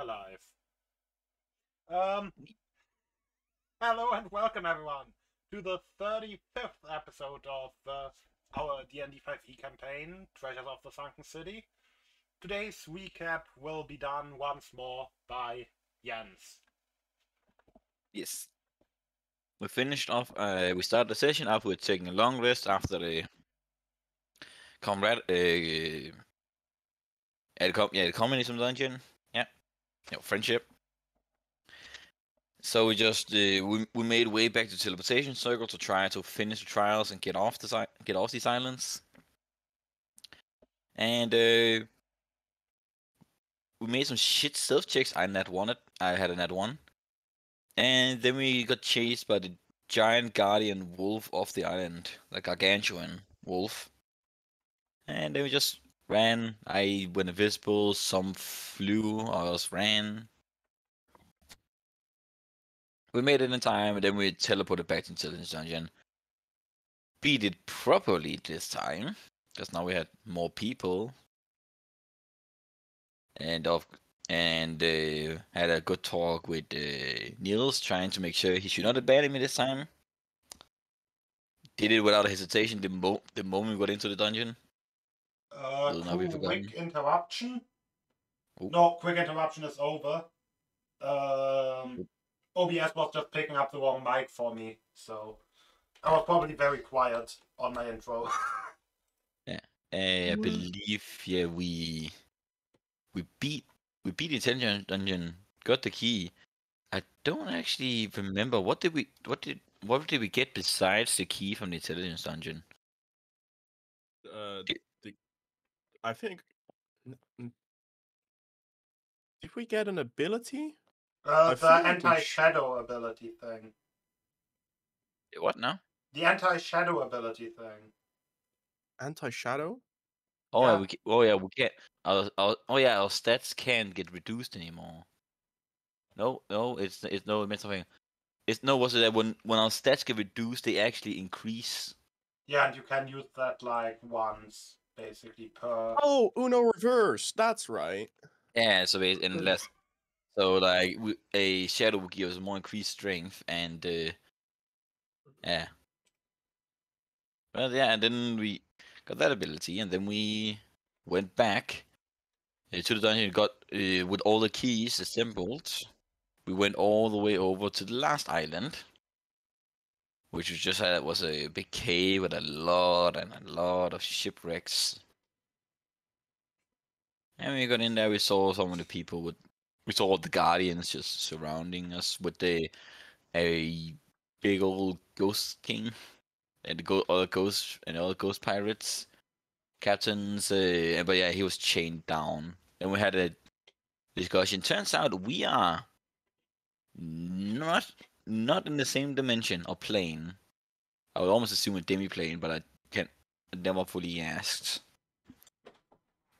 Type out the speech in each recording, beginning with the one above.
alive. Um, Hello and welcome everyone to the 35th episode of our D&D 5e campaign, Treasures of the Sunken City. Today's recap will be done once more by Jens. Yes. We finished off, we started the session off with taking a long rest after the comrade, the communism dungeon. Yeah, friendship. So we just, we made way back to teleportation circle to try to finish the trials and get off the islands. And, we made some shit stealth checks. I had a nat 1. And then we got chased by the giant guardian wolf off the island, the gargantuan wolf. And then we just ran. I went invisible, some flew, others ran. We made it in time, and then we teleported back to Intelligence Dungeon. Beat it properly this time, because now we had more people. And had a good talk with Niels, trying to make sure he should not abandon me this time. Did it without hesitation the moment we got into the dungeon. Quick interruption. Ooh. No, quick interruption is over. OBS was just picking up the wrong mic for me, so I was probably very quiet on my intro. Yeah, I believe we beat the Intelligence Dungeon, got the key. I don't actually remember what did we get besides the key from the Intelligence Dungeon? I think. Did we get an ability? The anti-shadow ability thing. What now? The anti-shadow ability thing. Anti-shadow? Oh yeah, we can't. Our stats can't get reduced anymore. No, it's no, it meant something. Was it that when our stats get reduced, they actually increase? Yeah, and you can use that like once, basically per. Oh, Uno reverse. That's right. Yeah, so unless like a shadow will give us more increased strength and yeah. Well, yeah, and then we got that ability, and then we went back to the dungeon. Got with all the keys assembled. We went all the way over to the last island, which was a big cave with a lot of shipwrecks. And when we got in there, we saw some of the people we saw all the guardians just surrounding us with a big old ghost king and other ghost pirates captains. But yeah, he was chained down. And we had a discussion. Turns out we are not in the same dimension or plane. I would almost assume a demi-plane, but I never fully asked.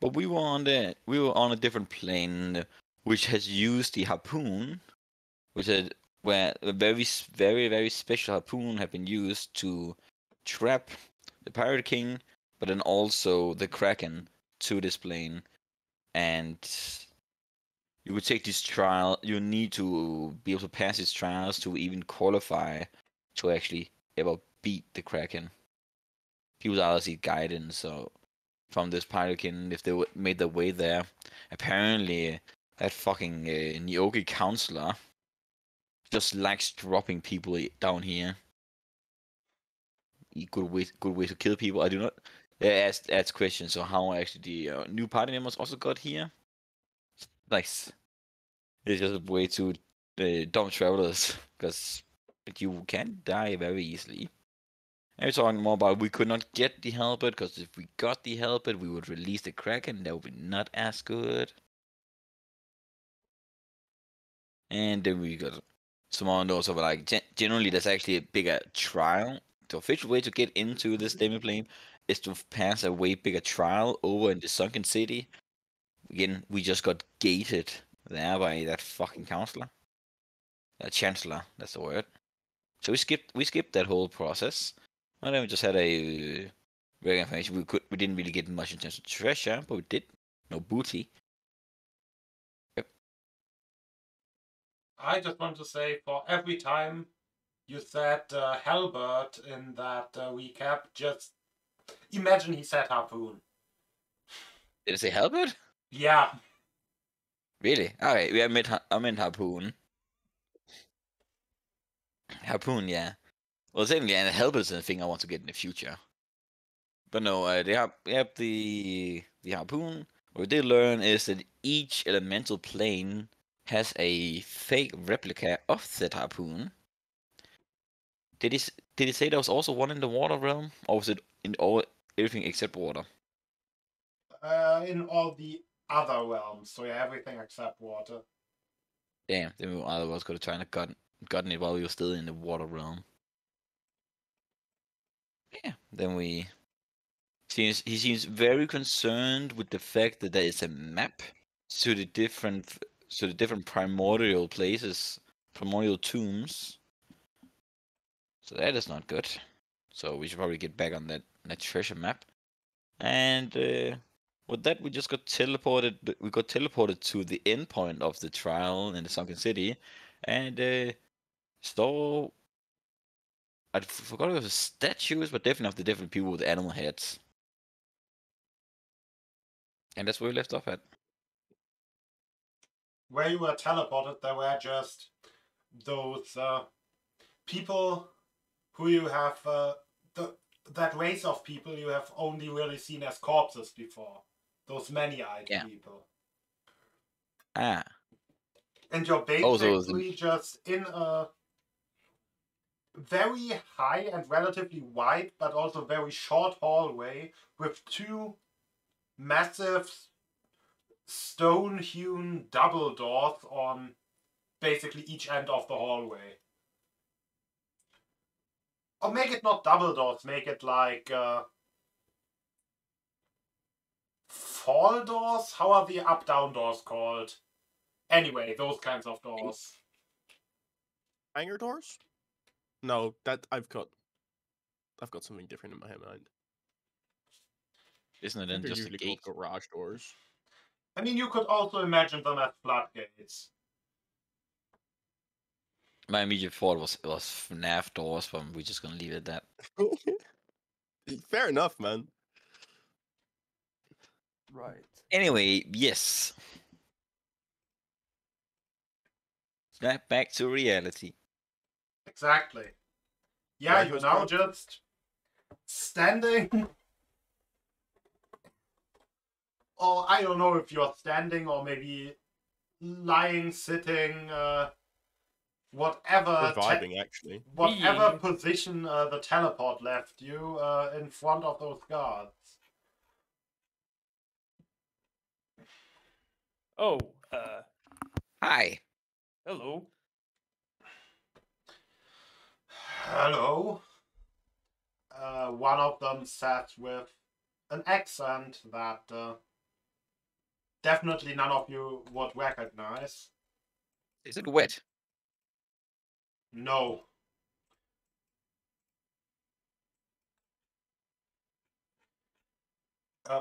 But we were on a different plane, which has used the harpoon, where a very very special harpoon have been used to trap the Pirate King, but then also the Kraken to this plane. And you would take this trial. You need to be able to pass these trials to even qualify to actually ever beat the Kraken. He was obviously guidance from this Pirate King if they made their way there. Apparently, that fucking Nyogi counselor just likes dropping people down here. Good way to kill people. I do not ask questions. So how actually the new party members also got here? Nice. It's just a way to dumb travelers because you can die very easily. And we're talking more about we could not get the helmet because if we got the helmet, we would release the Kraken. That would be not as good. And then we got some more notes of like generally there's actually a bigger trial. The official way to get into this demi-plane is to pass a way bigger trial over in the Sunken City. Again, we just got gated there by that fucking counselor. Chancellor, that's the word. So we skipped that whole process. And then we just had a regular information. We didn't really get much in terms of treasure, but we did. No booty. Yep. I just want to say, for every time you said Halbert in that recap, just imagine he said harpoon. Did I say halberd? Yeah. Really? Okay, yeah, I meant harpoon. Harpoon, yeah. Well, certainly, and halberd is a thing I want to get in the future. But no, they have the harpoon. What we did learn is that each elemental plane has a fake replica of that harpoon. Did he say there was also one in the water realm, or was it in all everything except water? In all the other realms, so yeah, everything except water. Damn, then we otherwise could have tried to gotten it while we were still in the water realm. Yeah, then he seems very concerned with the fact that there is a map to the different primordial places, primordial tombs. So that is not good. So we should probably get back on that treasure map. And with that, we just got teleported. We got teleported to the end point of the trial in the Sunken City, and saw. I forgot it was statues, but definitely of the different people with animal heads. And that's where we left off at. Where you were teleported, there were just those people who you have that race of people you have only really seen as corpses before. Those many-eyed people. Ah. And you're basically just in a very high and relatively wide, but also very short hallway with two massive stone-hewn double doors on basically each end of the hallway. Or make it not double doors, make it like fall doors? How are the up-down doors called? Anyway, those kinds of doors. Hangar doors? No, that I've got something different in my mind. Isn't it I then think they're just a usually gate? called garage doors. I mean, you could also imagine them as floodgates. My immediate thought was FNAF doors, but we're just gonna leave it at that. Fair enough, man. Right. Anyway, yes. Snap back to reality. Exactly. Yeah, Right, you're Mr. now Rob? just standing. Or I don't know if you're standing or maybe lying, sitting, whatever. Reviving, actually. Whatever Being. position the teleport left you in front of those guards. Oh, Hi. hello. Hello. One of them sat with an accent that definitely none of you would recognize. Is it wet? No.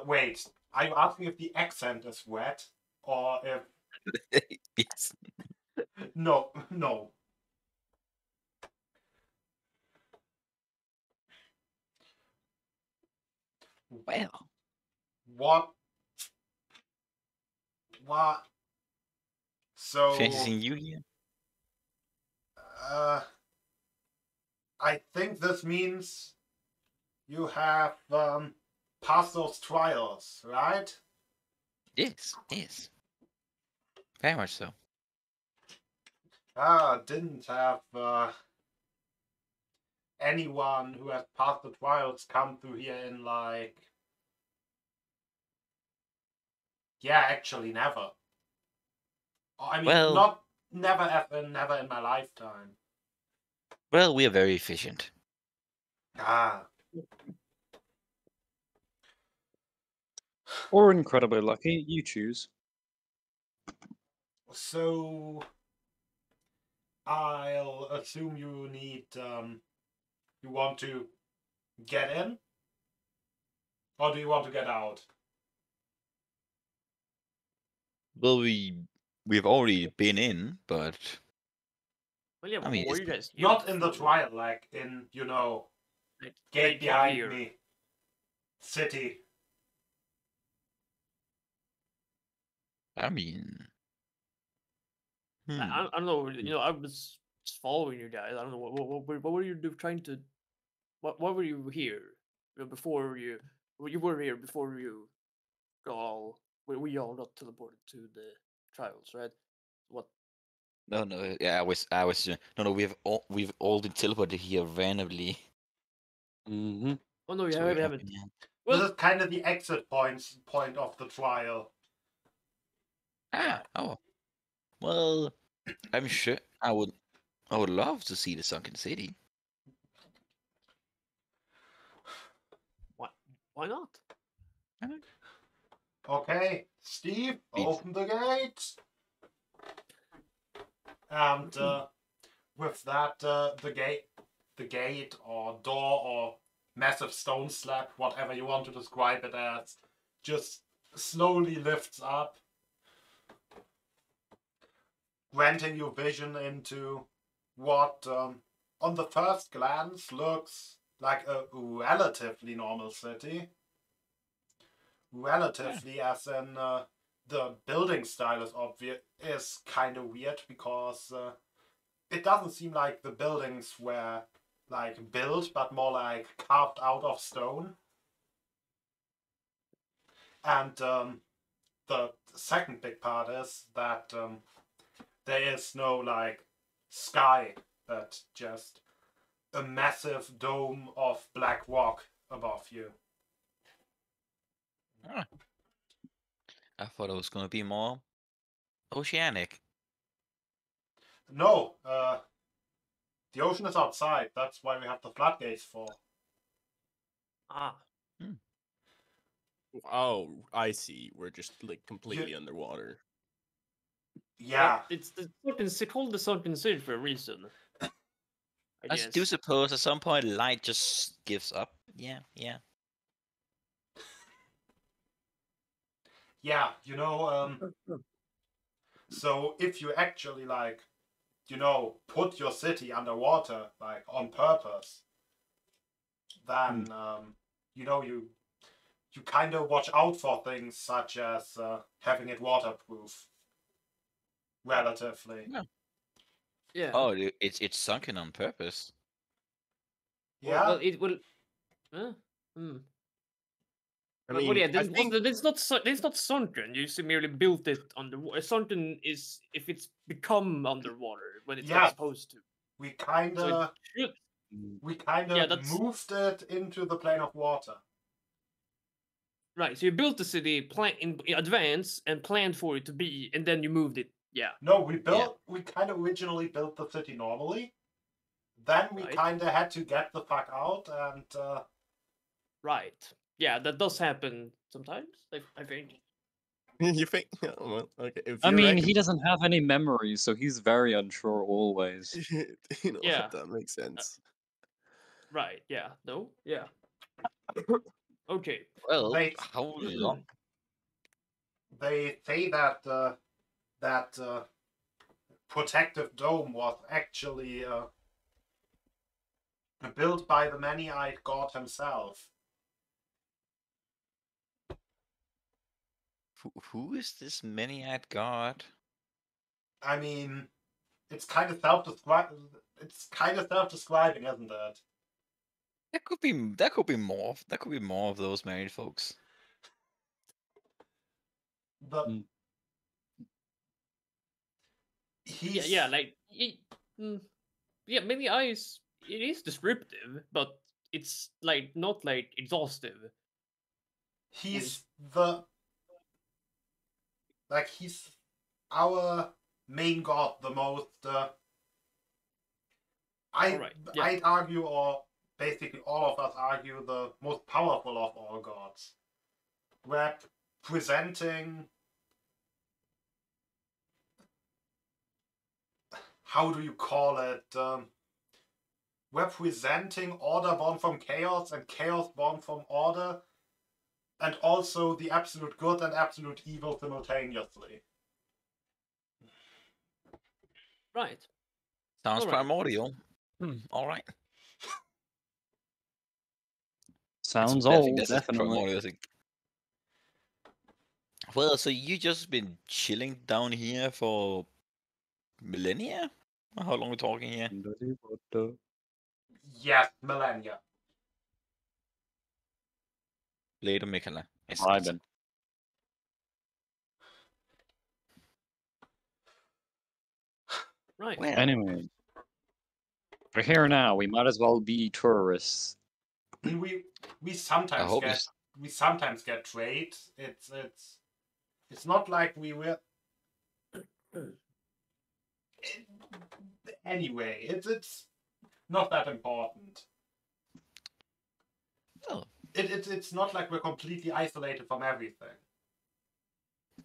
Wait, are you asking if the accent is wet? Or if... Yes. No, no. Well. What? What? So... Fancy seeing you here? I think this means you have passed those trials, right? Yes, yes. Very much so. Didn't have anyone who has passed the trials come through here in like... Yeah, actually never. I mean, Well- not never in my lifetime. Well, we are very efficient. Or incredibly lucky, you choose. So I'll assume you need you want to get in? Or do you want to get out? Well, we've already been in, but Well, yeah, I mean, what were it's you guys here Not in the for? trial, like in, Like, gate like behind here. me. City. I mean, I don't know. I was just following you guys. I don't know what were you trying to. What were you here before you? You were here before you got all. We all got teleported to the trials, right? What? no, yeah, I was, no, we've all been teleported here randomly. Mm-hmm. Oh no, you So we haven't. yeah. This Well, is kind of the exit point of the trial. Ah, oh, well, I'm sure I would love to see the sunken city. why not? Okay, Steve, Please. open the gate. And with that, the gate or door or massive stone slab, whatever you want to describe it as, just slowly lifts up, granting you vision into what, on the first glance, looks like a relatively normal city. Relatively, as in the building style is kind of weird because it doesn't seem like the buildings were like built, but more like carved out of stone. And the second big part is that there is no like sky, but just a massive dome of black rock above you. Ah. I thought it was gonna be more oceanic. No, the ocean is outside. That's why we have the floodgates for. Ah, Oh, I see. We're just like completely underwater. Yeah. it's called the Sunken City for a reason. I I guess. do suppose at some point light just gives up. Yeah. Yeah, so if you actually like, put your city underwater like on purpose, then you kind of watch out for things such as having it waterproof, relatively. Yeah. Oh, it's sunken on purpose. Yeah. Well, it will. Huh? Hmm. I Well, mean, yeah, I think it's not sunken. You just merely built it underwater. Sunken is if it's become underwater when it's Yeah. not supposed to. we kind So of it should. Yeah, that's moved it into the plane of water. right. So you built the city, in advance, and planned for it to be, and then you moved it. Yeah. No, we kind of originally built the city normally. Then we Right. kind of had to get the fuck out and Right. Yeah, that does happen sometimes. I think. you think. Oh, well, okay. If I you mean, reckon, he doesn't have any memories, so he's very unsure always. you know Yeah. what, that makes sense. Right. Yeah. No. Yeah. Okay. Well, They- how long? they say that that protective dome was actually built by the many-eyed god himself. Who is this many-eyed god? I mean, it's kind of self-describing. It's kind of self-describing, isn't it? That could be more. That could be more of those married folks. The Mm. he's Yeah. Like. Yeah. Many eyes. It is descriptive, but it's like not like exhaustive. he's the like he's our main god, the most. Alright, yeah. I'd argue, or basically all of us argue, the most powerful of all gods. Representing, how do you call it? Representing order born from chaos and chaos born from order, and also the absolute good and absolute evil simultaneously. Right. Sounds Alright. primordial. All right. Sounds I think old, that's as definitely. primordial as it. Well, so you just been chilling down here for millennia? Or how long are we talking here? Yes, millennia. Later, Mikala. Vibing. Right. Well, Anyway, we're here now. We might as well be tourists. I mean, we I sometimes hope get this. we sometimes get trade. It's not like we were. Anyway, it's not that important. Oh, It's not like we're completely isolated from everything. I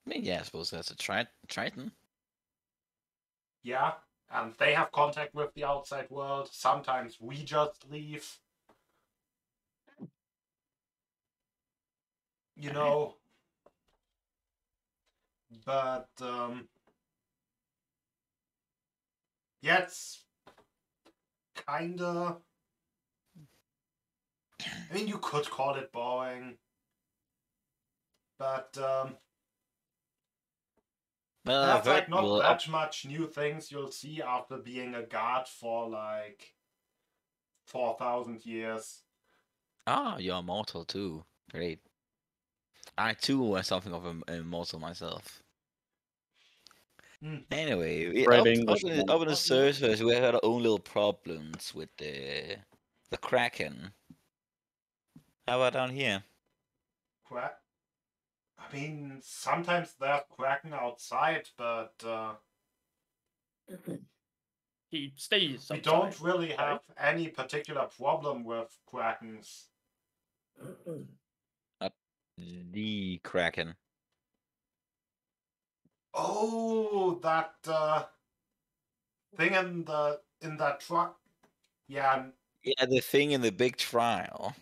mean, yeah, I suppose that's a Triton. Yeah, and they have contact with the outside world. Sometimes we just leave. You know. But yeah, it's kinda. I mean, you could call it boring, but Well, I've that's heard. like not Well, that much new things you'll see after being a god for like 4,000 years. you're immortal too. Great. I too was something of an immortal myself. Anyway, Great up Englishman. on the surface, we had our own little problems with the Kraken. How about down here? I mean, sometimes there's Kraken outside, but He stays we outside. don't really have any particular problem with Krakens. The Kraken. Oh, that thing in that truck. Yeah, Yeah, the thing in the big trial.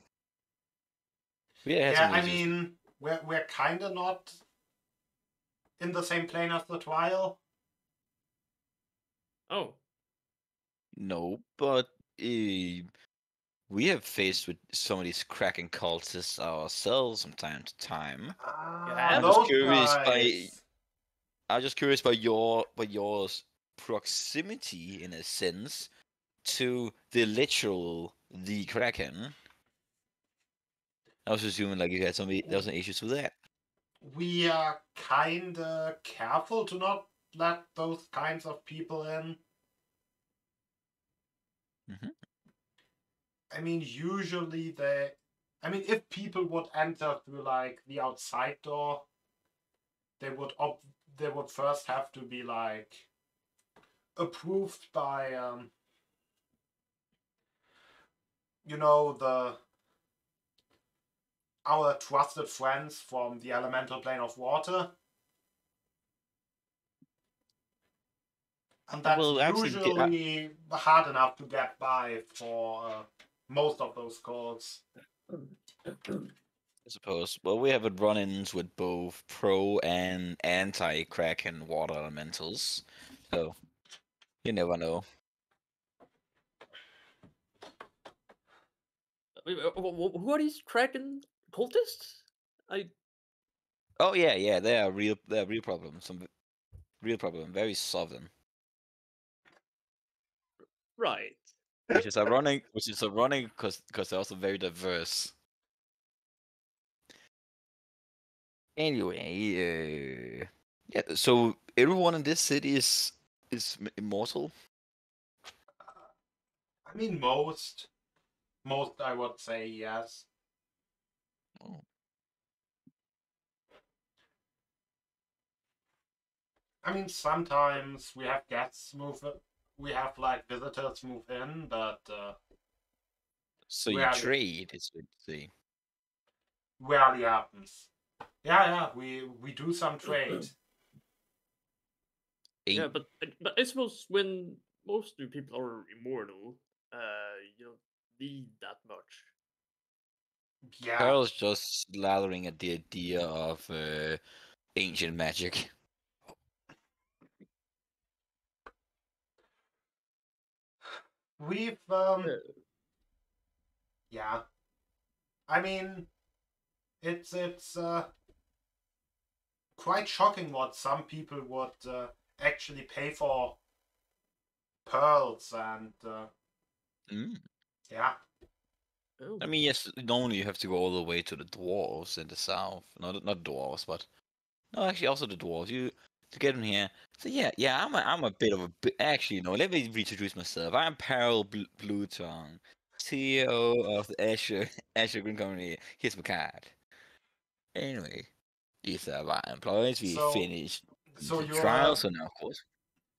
We had yeah. some I issues. mean, we're kind of not in the same plane as the trial. Oh. No, but we have faced with some of these Kraken cultists ourselves from time to time. Yeah, Those just curious guys. I'm just curious by your proximity, in a sense, to the Kraken. I was assuming like you had there was some issues with that. We are kind of careful to not let those kinds of people in. Mm-hmm. I mean, usually I mean, if people would enter through like the outside door, they would first have to be like approved by you know, our trusted friends from the elemental plane of water. And that's usually hard enough to get by for most of those calls. I suppose. Well, we have run-ins with both pro and anti-Kraken water elementals, so you never know. Who are these Kraken cultists? Oh yeah, they are real problems. Some real problem. Very southern. Right. Which is ironic because they're also very diverse. Anyway, yeah. So everyone in this city is immortal. I mean, most I would say yes. Oh. I mean, sometimes we have guests we have like visitors move in, but So you rarely, trade, is what you say. rarely happens. Yeah, we do some trade. Yeah, but I suppose when most new people are immortal, you don't need that much. Yeah, Carl's just slathering at the idea of ancient magic. we've yeah. I mean, it's quite shocking what some people would actually pay for pearls and Mm. yeah. Oh. I mean, yes, normally you have to go all the way to the dwarves in the south. Not dwarves, but no, actually also the dwarves. You to get in here. So yeah, I'm a bit of a actually no. Let me reintroduce myself. I'm Peril Bluetongue, CEO of the Asher Green Company. Here's my card. Anyway, these are my employees. We So finished so the you're trial, so now of course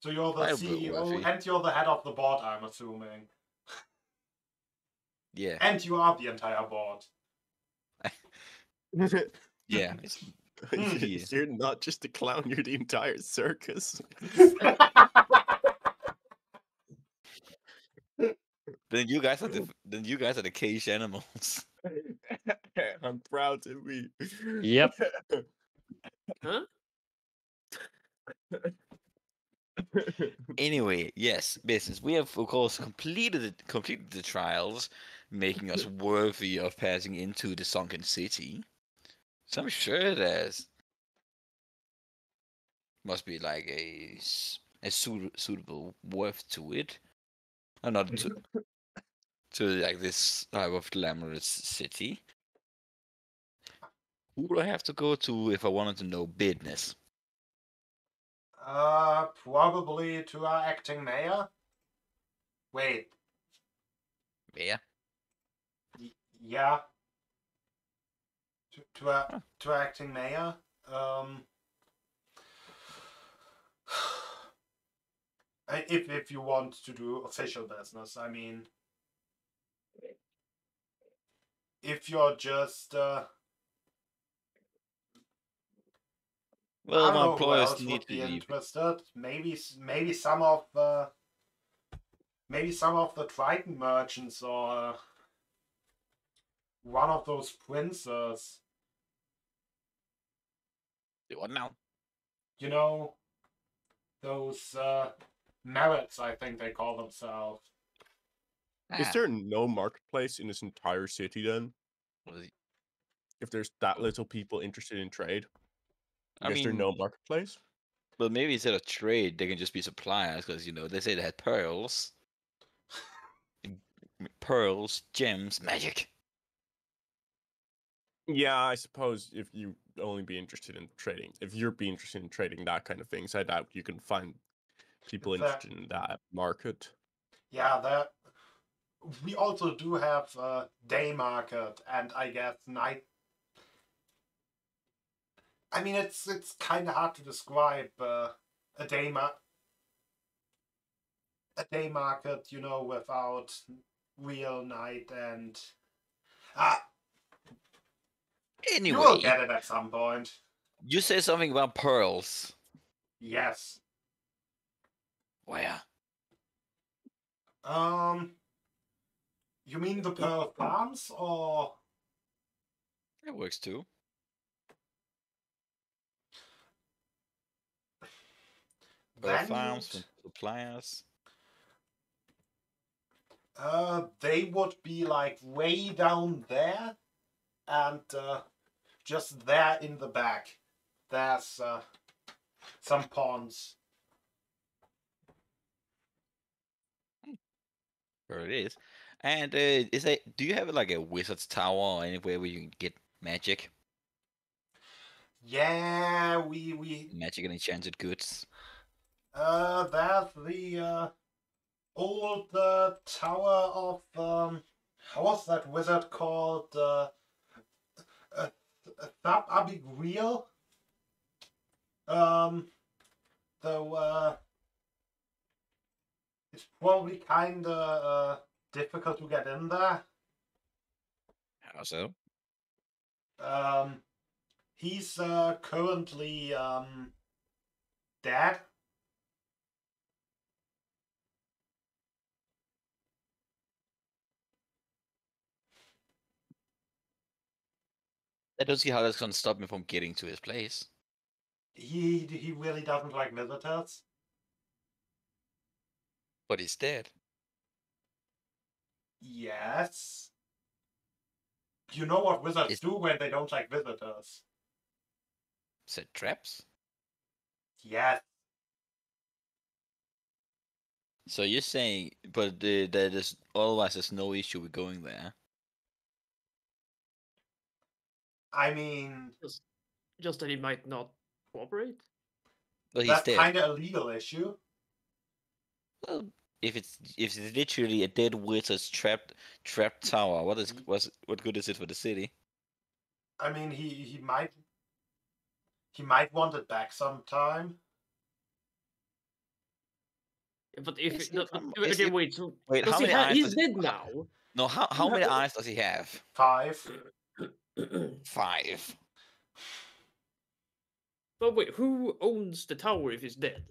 so you're the quite a bit CEO worthy. and you're the head of the board, I'm assuming. Yeah, And you are the entire board. yeah, it's yeah. You're not just a clown, you're the entire circus. Then you guys are the cage animals. I'm proud to be. Yep. Huh? Anyway, yes, business. We have, of course, completed the trials, making us worthy of passing into the sunken city. So I'm sure there's must be like a suitable worth to it, and not to like this type of glamorous city. Who would I have to go to if I wanted to know business? Probably to our acting mayor. Wait, Yeah. yeah, to our Huh. to our acting mayor. Um, if you want to do official business, I mean, if you're just I Well, don't my know who employers else need would to be leave. interested. Maybe some of the Triton merchants or one of those princes. What now? You know, those merits, I think they call themselves. Is Ah, there no marketplace in this entire city then? was it- If there's that little people interested in trade? I Is there mean, no marketplace? but maybe instead of trade, they can just be suppliers because they say they had pearls, pearls, gems, magic. Yeah, I suppose if you only be interested in trading, if you're be interested in trading that kind of things, I doubt you can find people That interested in that market. yeah, that we also do have day market and I guess night. I mean, it's kind of hard to describe a day a day market, without real night and ah, you will Anyway, get it at some point. you said something about pearls. Yes. Where? Um, you mean the Pearl Farms or That works too. Pearl farms Vanute? from suppliers. They would be like way down there, and just there in the back, there's some ponds. Where it is. And do you have like a wizard's tower or anywhere where you can get magic? Yeah, we Magic and enchanted goods. there's the old tower of how was that wizard called? Uh, Thab Abigail. Though it's probably kind of difficult to get in there. How so? Um, he's currently dead. I don't see how that's gonna stop me from getting to his place. He really doesn't like visitors. But he's dead. Yes. You know what wizards Is- do when they don't like visitors? Set traps? Yes. So you're saying, but that is otherwise there's no issue with going there. I mean, Just that he might not cooperate. But he's that's dead. kind of a legal issue. Well, if it's literally a dead wizard's trapped tower, what good is it for the city? I mean, he might want it back sometime. But if Is it, no, it but, from- okay, is it- wait. So Wait, does how he many have? eyes? He's dead now. No, how many eyes does he have? 5. 5. But wait, who owns the tower if he's dead?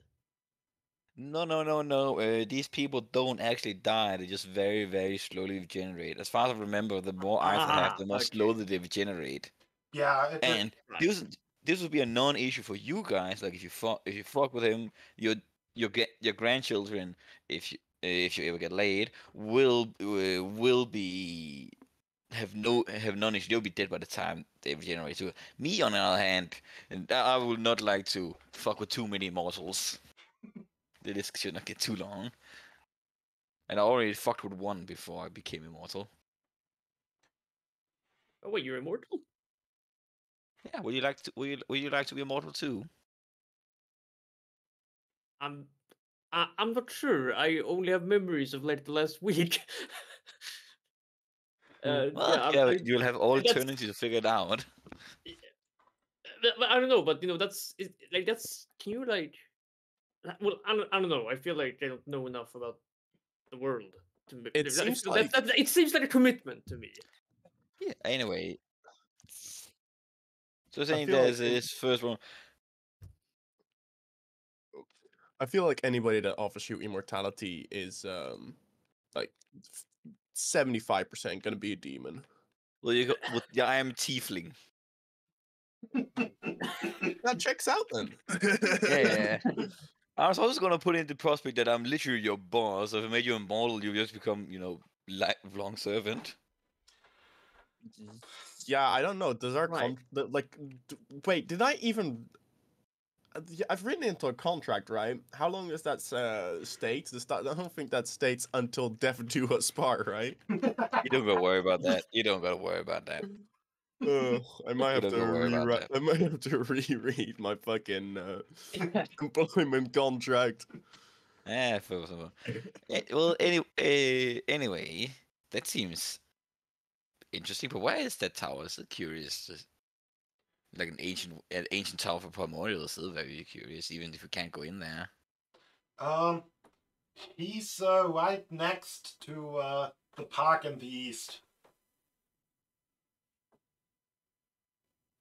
No. These people don't actually die. They just very, very slowly regenerate. As far as I remember, the more eyes they have, the more okay. slowly they regenerate. Yeah, it's And Right. this would be a non-issue for you guys. Like if you fuck with him, your grandchildren, if you ever get laid, will be have none issue. They'll be dead by the time they regenerate. So me, on the other hand, and I would not like to fuck with too many mortals. This should not get too long. And I already fucked with one before I became immortal. Oh wait, you're immortal? Yeah, would you like to? Would you like to be immortal too? I'm not sure. I only have memories of like the last week. Well, yeah, you'll have all that's- eternity to figure it out. but I don't know. But that's. Can you like? Well, I don't know. I feel like I don't know enough about the world. It seems like- it seems like a commitment to me. Yeah. Anyway, so saying feel like there's this first one. I feel like anybody that offers you immortality is like 75% gonna be a demon. Well, you go. Well, yeah, I am tiefling. That checks out then. Yeah. I was also gonna put into prospect that I'm literally your boss. So if I made you immortal, you just become, lifelong servant. Yeah, I don't know. Does our Right. wait? Did I even? Yeah, I've written into a contract, right? How long does that state? I don't think that states until death do us part, right? You don't gotta worry about that. You don't gotta worry about that. I might You have don't to gotta worry about rewrite. that. I might have to reread my fucking employment contract. Well, anyway, that seems interesting. But where is that tower? It's curious. Like an ancient tower for Primordial is still very curious, even if you can't go in there. He's right next to the park in the east.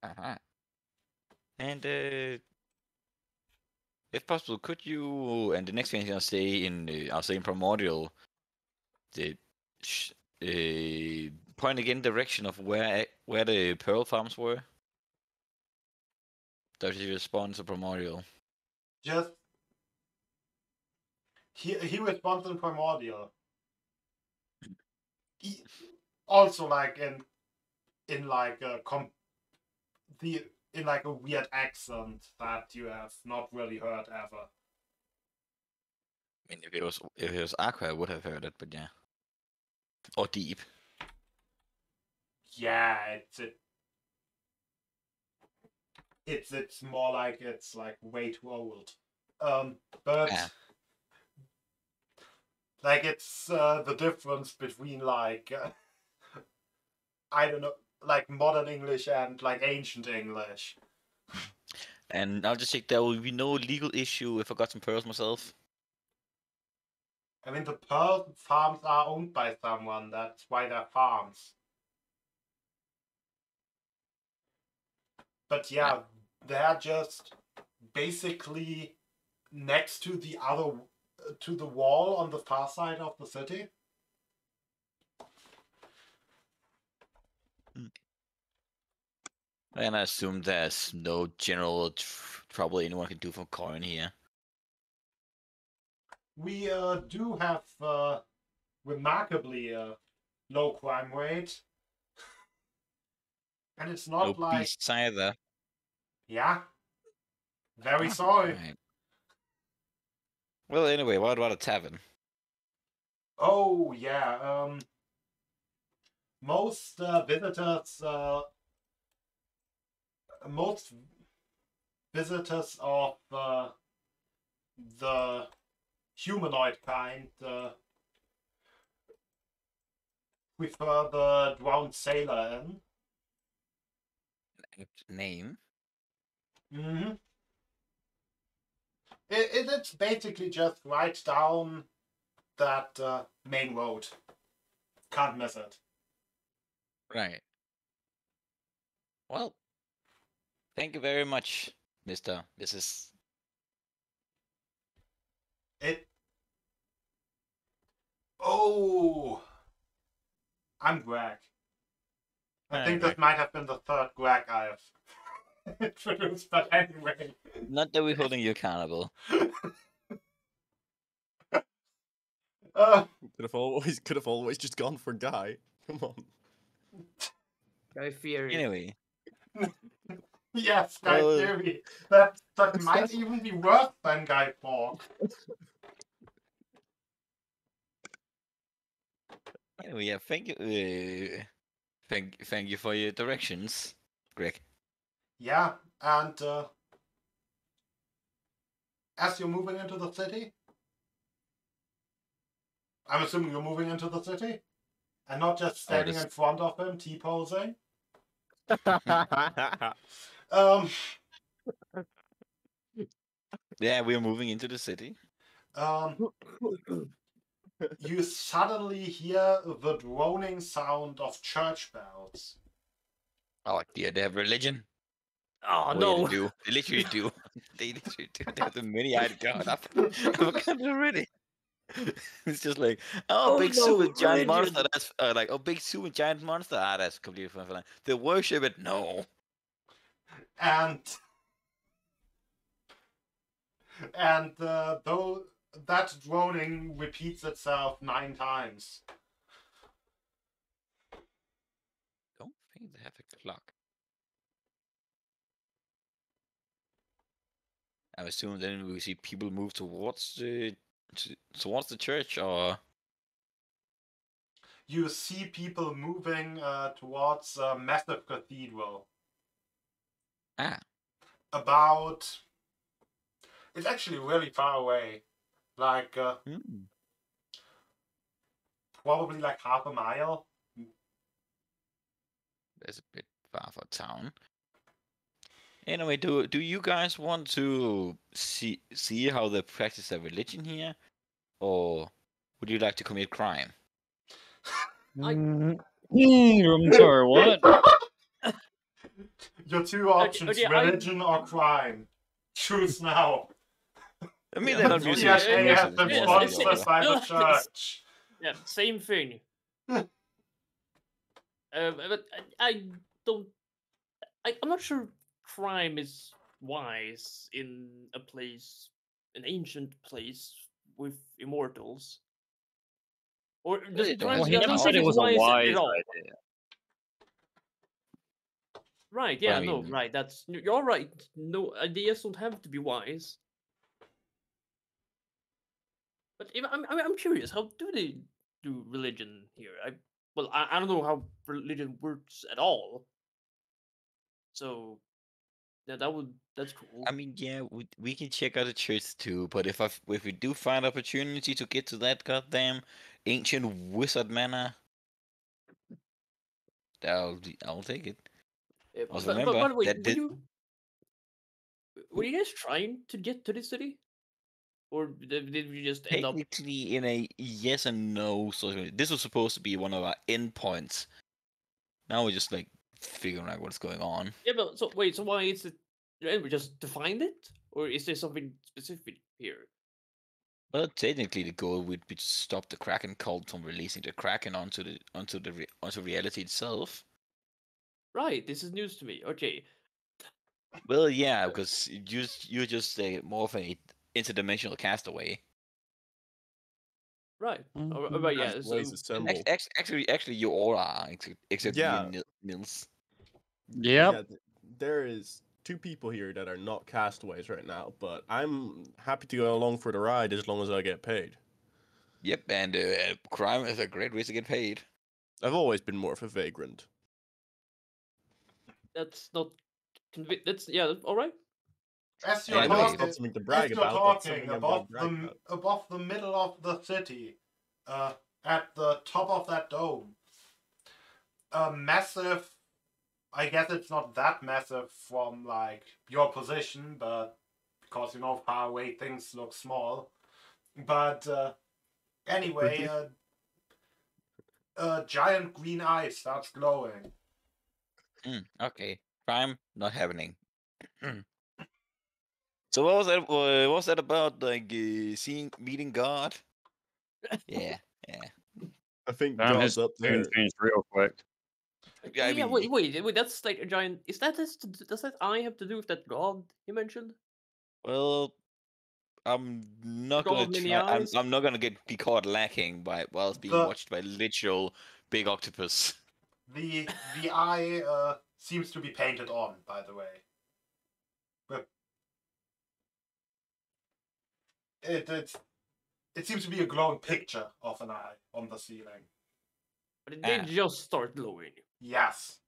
Uh-huh. And if possible, could you? And the next thing I'll say in Primordial, the point again direction of where the pearl farms were. Does he respond to Primordial? Just he responds in Primordial. Also, like in like a in like a weird accent that you have not really heard ever. I mean, if it was Aqua, I would have heard it, but yeah. Or Deep. Yeah, it's more like it's like way too old. But Yeah. like it's the difference between like I don't know, like modern English and like ancient English. And I'll just check there will be no legal issue if I got some pearls myself. I mean, the pearl farms are owned by someone. That's why they're farms. But yeah, they're just basically next to the other to the wall on the far side of the city. And I assume there's no general trouble anyone can do for coin here. We do have remarkably low crime rate. And it's No not like, beasts either. yeah, very Ah, sorry. right. Well, anyway, what about a tavern? Oh, yeah, most visitors, most visitors of the humanoid kind prefer the drowned sailor inn. Apt name. Mm-hmm. It's basically just right down that main road. Can't miss it. Right. Well, thank you very much, Mister. This is It. Oh, I'm Greg. I think this might have been the third Greg I've introduced, but anyway. not that we're holding you accountable. Uh, Could have always just gone for Guy. Come on. I fear it. Anyway, yes, Guy Well, Theory. That might even be worse than Guy Fawkes. anyway, yeah. Thank you. Thank you for your directions, Greg. Yeah, and as you're moving into the city, I'm assuming you're moving into the city, and not just standing this- in front of him, T-posing. Um, Yeah, we're moving into the city. You suddenly hear the droning sound of church bells. Oh, yeah, they have religion. Oh Oh, yeah, no! they do. They literally do. They literally do. They have the mini-eyed god. I forgot already. It's just like, oh, Oh, big no, super giant religion. monster. That's like, oh, big super giant monster. Ah, that's completely fine. They worship it. No. And though that droning repeats itself 9 times. Don't think they have a clock. I assume then we see people move towards the church, or You see people moving towards a massive cathedral. ah, About... It's actually really far away. Like, probably like half a mile. that's a bit far for town. Anyway, do you guys want to see how they practice their religion here, or would you like to commit crime? I'm sorry, what? Your two options, okay, religion or crime. Choose now. I mean, Yeah, they're not okay, mutually CIA yeah, has exclusive. been It's more than the sponsored other. by the No, church. Yeah, same thing. But I don't. I'm not sure crime is wise in a place, an ancient place with immortals. Or does They don't crime? have Well, he any I never don't power. said think it it's was a wise wise at all. idea. Right? Well, Yeah. I No. mean- Right. You're right. No, ideas don't have to be wise. But I'm curious. How do they do religion here? I don't know how religion works at all. So yeah, that's cool. I mean, yeah, we can check out the church too, but if we do find opportunity to get to that goddamn ancient wizard manor, I'll take it. Also remember But wait, that were you guys trying to get to the city, or did we just end up? technically in a yes and no sort of, this was supposed to be one of our endpoints. Now we're just like figuring out what's going on. Yeah, but so wait, so why is it? And we just to find it, or is there something specific here? Well, technically the goal would be to stop the Kraken cult from releasing the Kraken onto reality itself. Right, this is news to me. Okay, Well, yeah, because you're just more of a interdimensional castaway. Right. Mhm. But yeah, As so, ways assemble. Actually, you all are, except you, Yeah. Nils. Yep. Yeah, there is 2 people here that are not castaways right now, but I'm happy to go along for the ride as long as I get paid. Yep, and crime is a great way to get paid. I've always been more of a vagrant. that's not that's all right. As you're I know it's Anyway, not talking, something to as brag you're about. That's talking something I'm gonna brag about. above the middle of the city, at the top of that dome, a massive. I guess it's not that massive from like your position, but because far away things look small. But anyway, a giant green eye starts glowing. okay, crime not happening. So what was that? What was that about? Like meeting God? Yeah, yeah. I think Damn, his God's up tune there. changed real quick. Yeah, I Yeah, mean, wait, that's like a giant. Is that does that eye have to do with that god you mentioned? well, I'm not God gonna of many try. eyes. I'm not gonna be caught lacking whilst being The watched by literal big octopus. the eye seems to be painted on, by the way. But it seems to be a glowing picture of an eye on the ceiling. But it did Ah, just start glowing. Yes.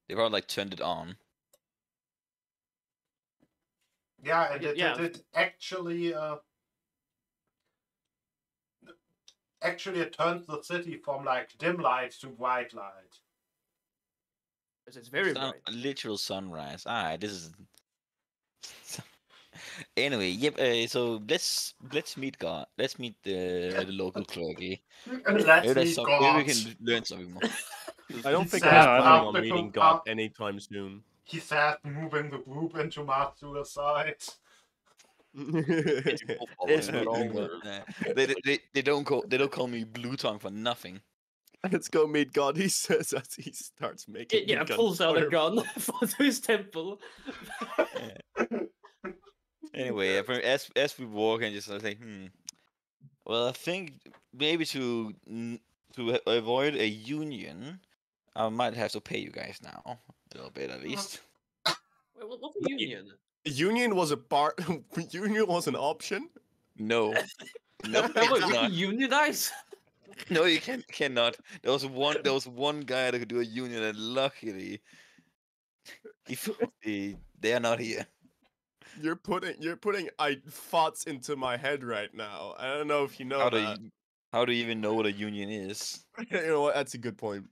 they probably like turned it on. Yeah, and Yeah. it actually it turns the city from like dim light to white light. It's very bright. Literal sunrise. Ah, this is. Anyway, yep. So let's meet God. Let's meet the local clergy. Let's meet Maybe we God. can learn something more. I don't He think says I'm I planning think- on after meeting com- God anytime soon. He said moving the group into mass suicide. Let's Yeah. meet all God. words. They don't call me Blue Tongue for nothing. Let's go meet God. He says as he starts making Yeah, the pulls out a gunfire. gun to his temple. Anyway, as we walk and just like, well, I think maybe to avoid a union, I might have to pay you guys now a little bit at least. Wait, what's a union? Union was a part. Union was an option. No, no, Wait, it's we can not. unionize? No, you cannot. There was one guy that could do a union, and luckily, they are not here. You're putting thoughts into my head right now. I don't know if you know How do that. how do you even know what a union is? You know what? That's a good point.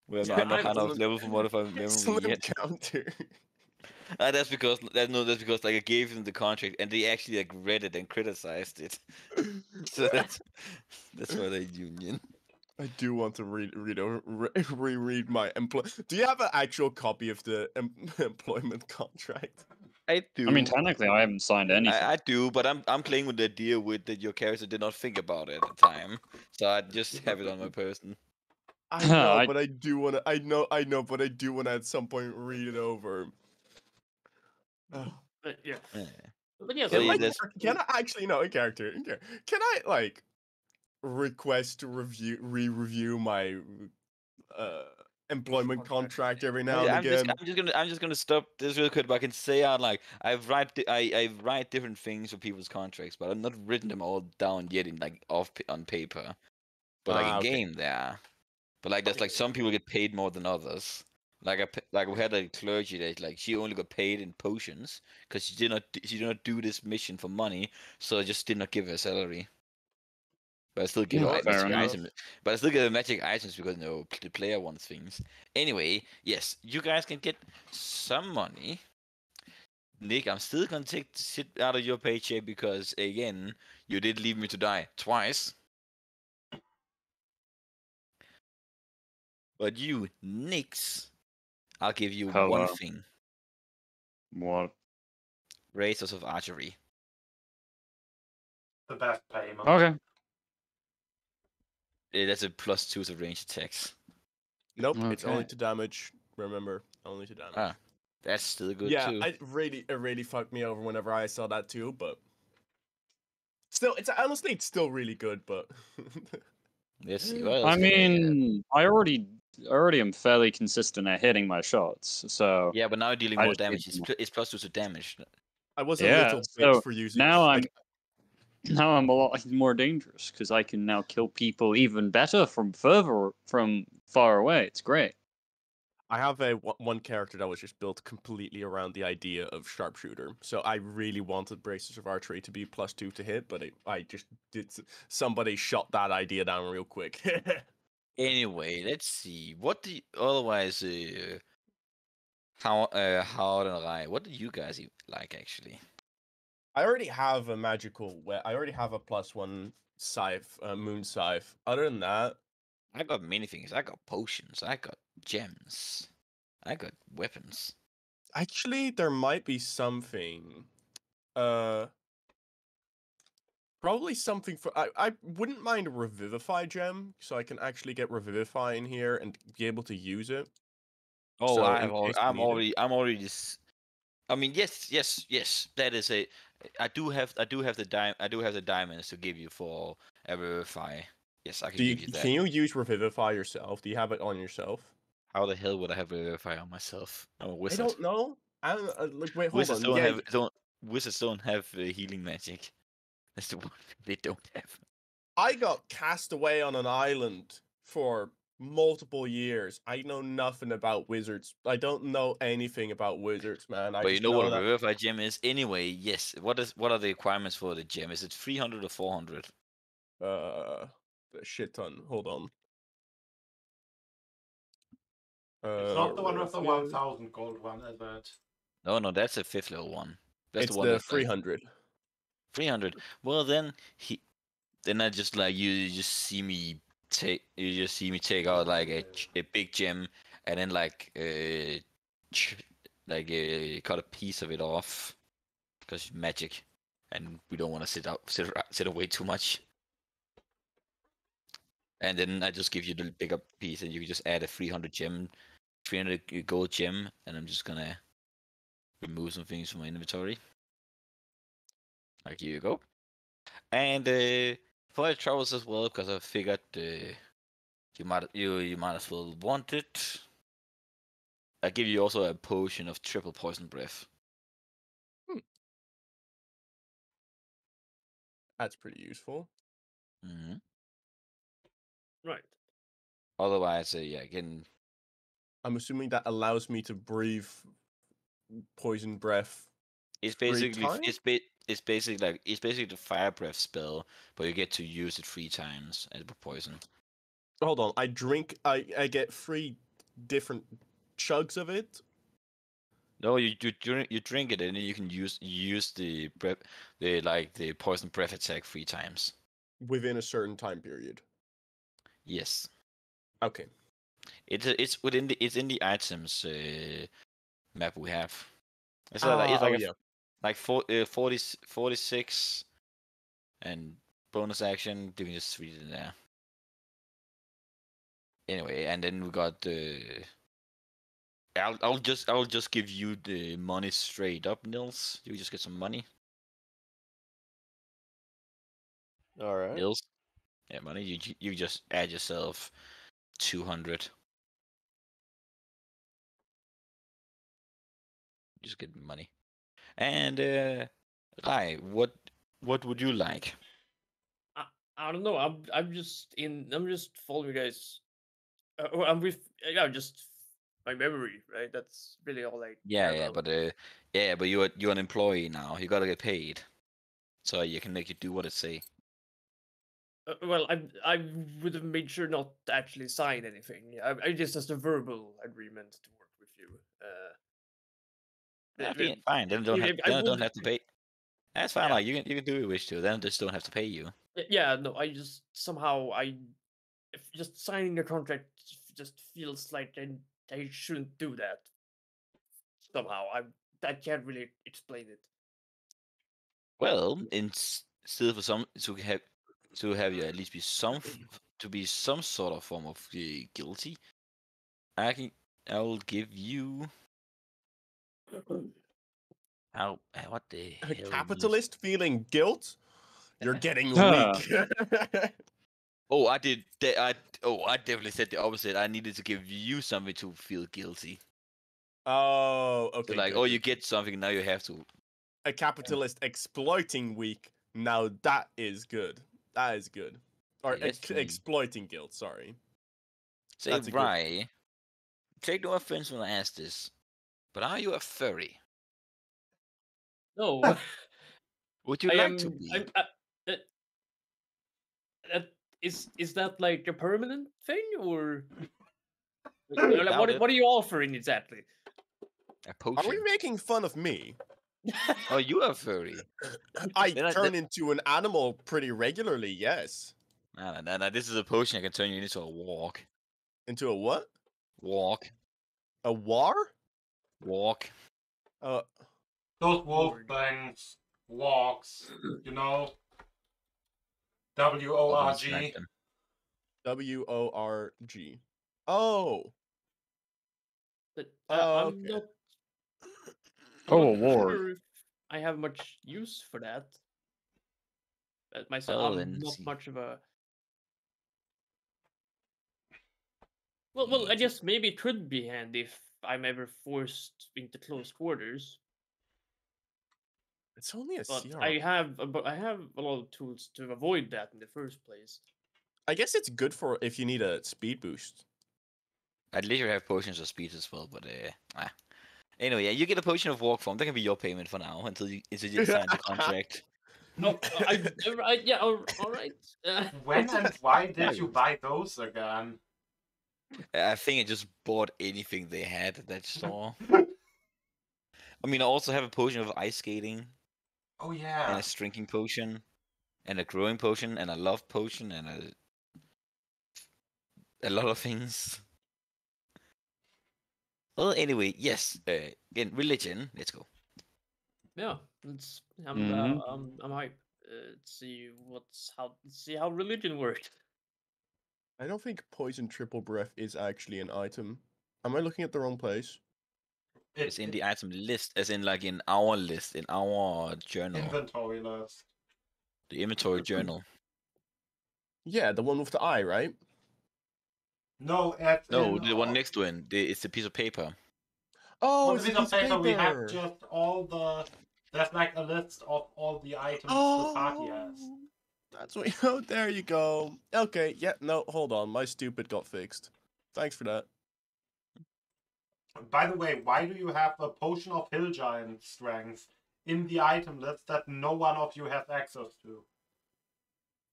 Well, Yeah, I'm not high I enough don't- level for modified memory Slip yet. counter. That's because like I gave them the contract and they actually like read it and criticized it. So that's why they union. I do want to reread my Do you have an actual copy of the employment contract? I do. I mean, technically, I haven't signed anything. I do, but I'm playing with the idea with that your character did not think about it at the time, so I just have it on my person. I know, I- but I do want to. I know, but I do want to at some point read it over. Ugh. Yeah. Yeah. But yeah, So so yeah, like, that's- Can I actually no in character? Can I like request to re-review my employment contract every now and again? I'm just gonna stop this real quick. But I can say out like I write different things for people's contracts, but I've not written them all down yet in like on paper. But like in Okay. game there. But like there's like some people get paid more than others. Like we had a clergy that like she only got paid in potions because she did not do this mission for money, so I just did not give her a salary. But I still give her Yeah, fair magic enough. items. But I still give her magic items because the player wants things. Anyway, yes, you guys can get some money. Nick, I'm still gonna take the shit out of your paycheck because again, you did leave me to die twice. But you, Nix, I'll give you one Hello. thing. What? Razors of Archery. The best payment. Okay. That's a +2 to range attacks. Nope, it's only Okay. to damage. Remember, only to damage. Ah, that's still good yeah, too. it really fucked me over whenever I saw that too. But Still, it's still really good, but Let's see. What I else do we have? mean, I already am fairly consistent at hitting my shots, so Yeah, but now dealing I more just need damage. It's plus 2 to damage. I was a yeah. little bitch So for using. now like, I'm a lot more dangerous because I can now kill people even better from far away. It's great. I have one character that was just built completely around the idea of sharpshooter. So I really wanted Braces of Archery to be +2 to hit, but I just did. Somebody shot that idea down real quick. Anyway, let's see. What do you, otherwise? How and I? What do you guys like actually? I already have a magical. I already have a +1 scythe, moon scythe. Other than that, I got many things. I got potions. I got gems. I got weapons. actually, there might be something. Uh, Probably something for. I wouldn't mind a Revivify gem, so I can actually get Revivify in here and be able to use it. Oh, So in case I need it. I'm already. I mean, yes. That is a. I do have the diamonds to give you for a verify. Yes, I can give you that. Can you use Revivify yourself? Do you have it on yourself? How the hell would I have a verify on myself? I'm a I wizard. don't know. I don't like. Wait, hold Wizards on. Yeah, wizards don't have healing magic. That's the one thing they don't have. I got cast away on an island for multiple years. I know nothing about wizards. I don't know anything about wizards, man. I But you just know what know a that. verify gem is anyway. Yes. What are the requirements for the gem? Is it 300 or 400? A shit ton. Hold on. It's not the one with the Review. 1,000 gold one, is it? No, that's a 5th level one. That's It's the one the that's like 300. 300. Well, then I just like you just see me take out like a big gem and then like cut a piece of it off because magic, and we don't want to sit away too much. And then I just give you the bigger piece, and you can just add a 300 gold gem, and I'm just gonna remove some things from my inventory. Like, here you go. And for the travels as well, because I figured you might as well want it. I give you also a potion of triple poison breath. That's pretty useful. Mm-hmm. Right. Otherwise, yeah, again, I'm assuming that allows me to breathe poison breath. it's 3 basically times? it's basically the fire breath spell, but you get to use it 3 times as poison. Hold on. I get 3 different chugs of it. No, you drink it and then you can use the breath the poison breath attack 3 times. Within a certain time period. Yes. Okay. It's in the items map we have. It's yeah. like 46 and bonus action. You can just read it in there. Anyway, and then we got the. I'll just give you the money straight up, Nils. You just get some money. All right. Nils. Yeah, money. You just add yourself 200. Just get money. And Rai, what would you like? I don't know. I'm just following you guys. Well, I'm with just my memory, right? That's really all I care Yeah, about. but you're an employee now. You gotta get paid, so you can make you do what it say. Well, I would have made sure not to actually sign anything. I just as a verbal agreement to work with you. Okay, fine. Then I don't would. have to pay. That's fine. Yeah. Like you can do what you wish to. Then just don't have to pay you. Yeah, no, I just somehow if just signing the contract just feels like I shouldn't do that. Somehow, I can't really explain it. Well, instead for some to have you at least be to be some sort of form of guilty, I will give you. How what the A hell? capitalist feeling guilt? You're getting Huh. weak. Oh, I did. I definitely said the opposite. I needed to give you something to feel guilty. Oh, So okay. like, good, oh, good. you get something, now you have to. A capitalist exploiting weak. Now that is good. That is good. Or Yes, please. exploiting guilt. Sorry. Say, That's a good- Rye, take no offense when I ask this, but are you a furry? No, Would you I like am. to be? Is that like a permanent thing or Doubt what? it. What are you offering exactly? A Are potion. we making fun of me? Oh, you are furry. I Then I- turn into an animal pretty regularly. Yes. Nah. This is a potion I can turn you into a walk. Into a what? Walk. A war? Walk. Uh, Those wolf Lord. things, walks, you know. I'm gonna WORG. smack them. WORG. Oh. But I'm Okay. not. Oh, a not ward. sure if I have much use for that. Myself, Well, I'm then not see. much of a. Well, I guess maybe it could be handy if I'm ever forced into close quarters. It's only a But CR. I have a lot of tools to avoid that in the first place. I guess it's good for if you need a speed boost. I'd later have potions of speed as well, but Anyway, yeah, you get a potion of walk form. That can be your payment for now until you sign the contract. No, yeah, all right. When and why did you buy those again? I think I just bought anything they had at that store. I mean, I also have a potion of ice skating Oh and yeah. a shrinking potion and a growing potion and a love potion and a lot of things. Well, anyway, yes. Again, religion. Let's go. Yeah, Mhm. I'm hype. Let's see how religion works. I don't think poison triple breath is actually an item. Am I looking at the wrong place? It's in the item list, as in like in our list, in our journal, inventory list. the inventory journal. Yeah, the one with the eye, right? No, it's No, in the one next to it. It's a piece of paper. Oh, on it's the a piece of piece of paper we have paper. just all the. There's like a list of all the items the party has. Oh, that's what. Oh, there you go. Okay, yeah. No, hold on. My stupid got fixed. Thanks for that. By the way, why do you have a potion of hill giant strength in the item list that no one of you has access to?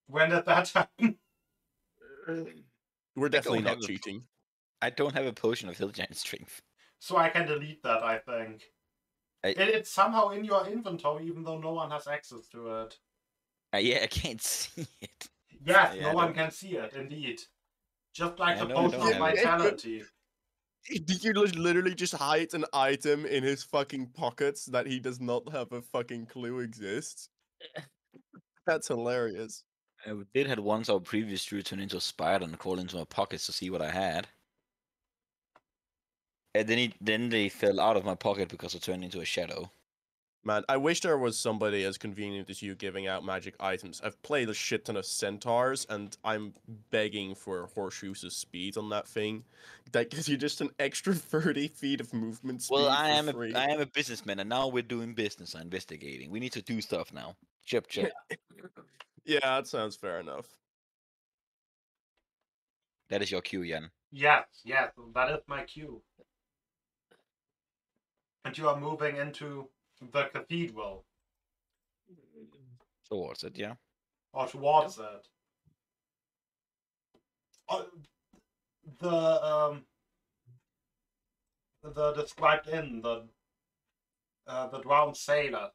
When did that happen? We're definitely don't not have a- cheating. I don't have a potion of hill giant strength. So I can delete that, I think. It's somehow in your inventory, even though no one has access to it. Yeah, I can't see it. Yes, Yeah, no I one don't- can see it, indeed. Just like I the know I potion don't of have it. vitality. Did you literally just hide an item in his fucking pockets that he does not have a fucking clue exists? That's hilarious. I did had once our previous Drew turn into a spider and crawl into my pockets to see what I had. And then they fell out of my pocket because I turned into a shadow. Man, I wish there was somebody as convenient as you giving out magic items. I've played a shit ton of centaurs, and I'm begging for Horseshoes' speed on that thing. That gives you just an extra 30 feet of movement speed Well, for free. I am a businessman, and now we're doing business and investigating. We need to do stuff now. Chip. Yeah, that sounds fair enough. That is your cue, Jan. Yes, that is my cue. And you are moving into the cathedral. Towards it, yeah. Or towards it. The described inn, the drowned sailor,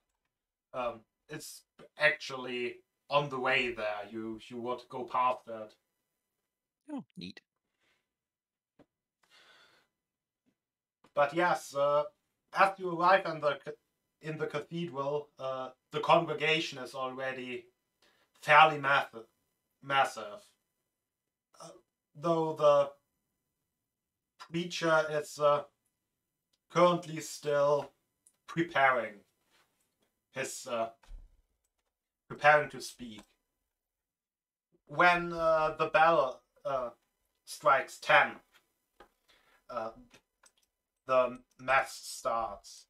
it's actually on the way there. You would go past it. Oh, neat. But yes, as you arrive in the cathedral, the congregation is already fairly massive. Though the preacher is currently still preparing his preparing to speak. When the bell strikes 10, the mass starts.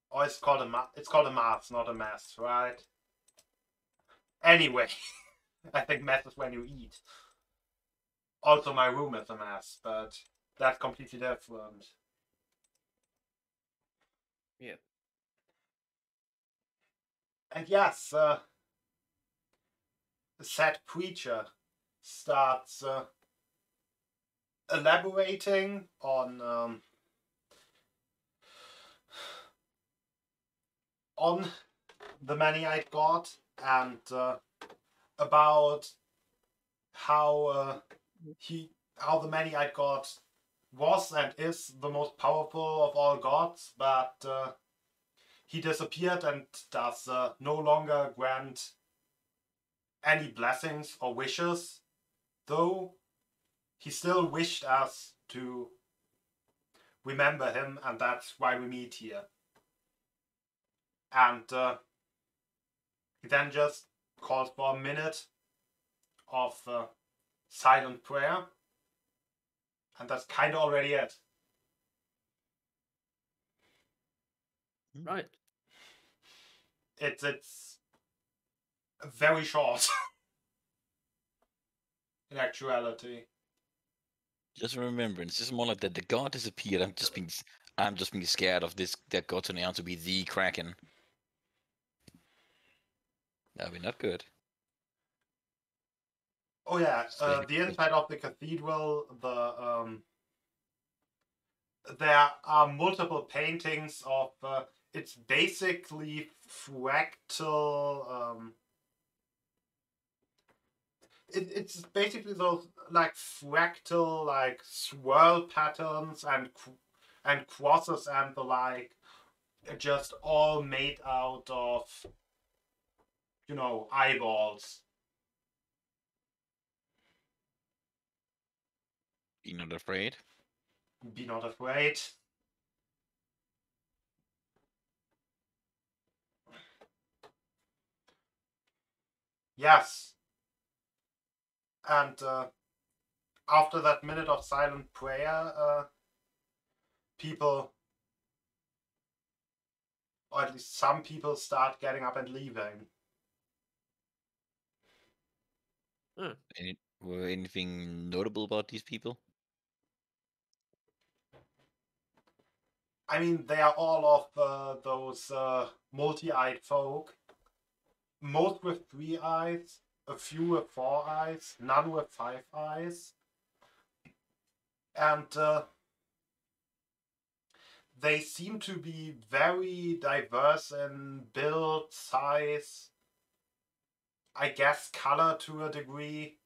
Or it's called a mass, not a mass, right? Anyway, I think mass is when you eat. Also, my room is a mess, but that's completely different. Yeah. And yes, said preacher starts elaborating on the many-eyed god and about how the many-eyed god was and is the most powerful of all gods, but he disappeared and does no longer grant any blessings or wishes, though he still wished us to remember him, and that's why we meet here. And he then just calls for a minute of silent prayer, and that's kind of already it. Right. It's very short in actuality. Just a remembrance. It's more like that the god disappeared. I'm just being scared of this that god turning out to be the Kraken. That'd be not good. Oh yeah, Especially the inside of the cathedral, there are multiple paintings of it's basically fractal. It's basically those like fractal like swirl patterns and crosses and the like, just all made out of, you know, eyeballs. Be not afraid. Be not afraid. Yes. And after that minute of silent prayer, people, or at least some people, start getting up and leaving. Were anything notable about these people? I mean, they are all of those multi-eyed folk. Most with 3 eyes, a few with 4 eyes, none with 5 eyes. And they seem to be very diverse in build, size, I guess color to a degree.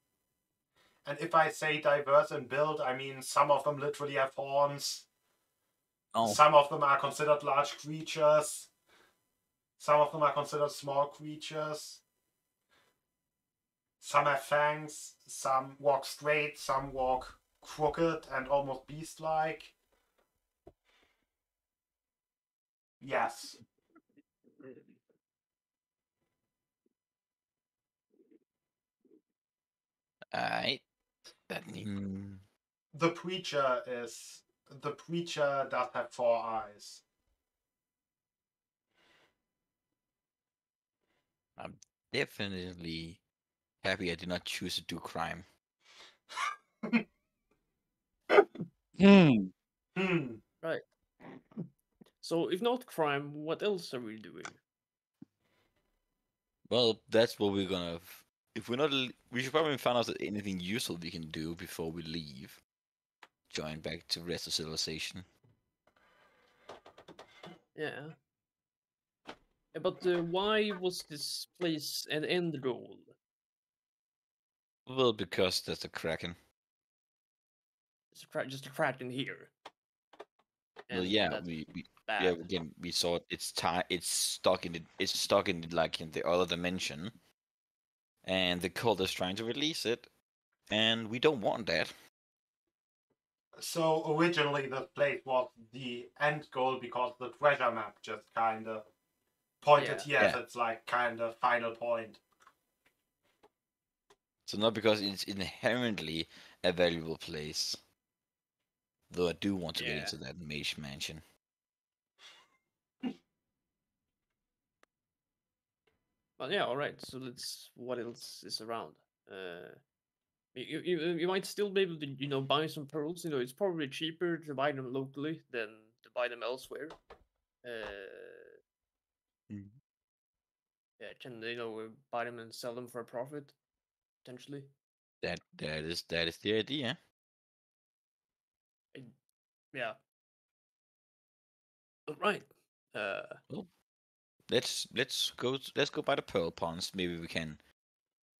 And if I say diverse in build, I mean some of them literally have horns. Oh, Some of them are considered large creatures. Some of them are considered small creatures. Some have fangs, some walk straight, some walk crooked and almost beast-like. Yes. alright. That means The preacher does have 4 eyes. I'm definitely happy I did not choose to do crime. Hmm. Right. So, if not crime, what else are we doing? Well, that's what we're gonna. If we're not, we should probably find out anything useful we can do before we leave. Join back to rest of civilization. Yeah. But why was this place an end goal? Well, because there's a Kraken. Just a Kraken here. Well, And yeah, that's we bad. yeah again we saw it's stuck in like in the other dimension, and the cult is trying to release it, and we don't want that. So originally this place was the end goal because the treasure map just kind of pointed here as Yeah. its like kind of final point. So not because it's inherently a valuable place. Though I do want to get Yeah. into that mage mansion. But yeah, all right. So let's. What else is around? You might still be able to buy some pearls. It's probably cheaper to buy them locally than to buy them elsewhere. Yeah, can buy them and sell them for a profit potentially. That is the idea. Yeah. All right. Well, let's go by the pearl ponds. Maybe we can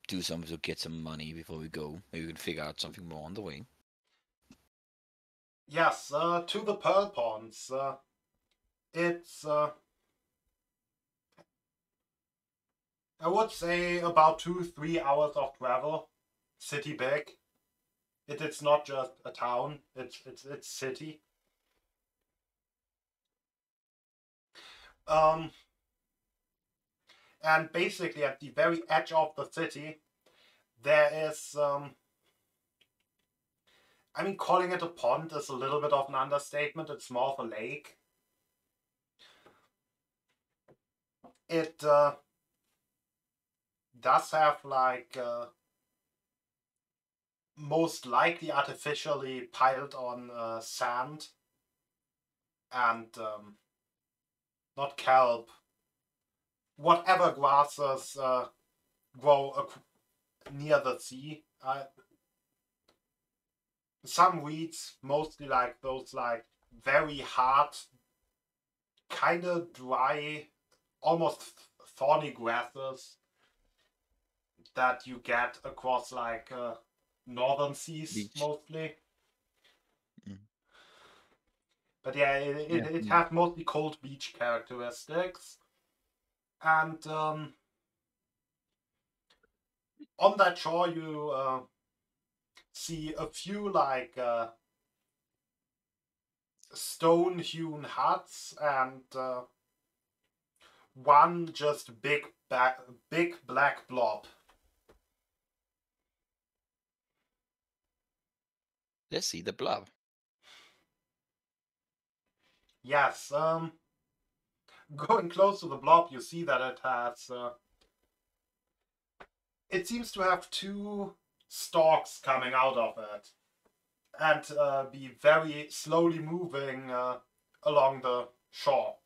do something to get some money before we go. Maybe we can figure out something more on the way. Yes, to the Pearl Ponds. It's, I would say about 2-3 hours of travel. City big. It's not just a town. It's city. And basically at the very edge of the city, there is, I mean, calling it a pond is a little bit of an understatement. It's more of a lake. It does have like most likely artificially piled on sand and not kelp, whatever grasses grow near the sea. Some weeds, mostly like those like very hard, kind of dry, almost thorny grasses that you get across like northern seas Beach. mostly. Mm. But yeah, it has mostly cold beach characteristics. And on that shore you see a few like stone-hewn huts and one just big black blob. Let's see the blob. Yes, going close to the blob, you see that it has. It seems to have two stalks coming out of it, and be very slowly moving along the shore.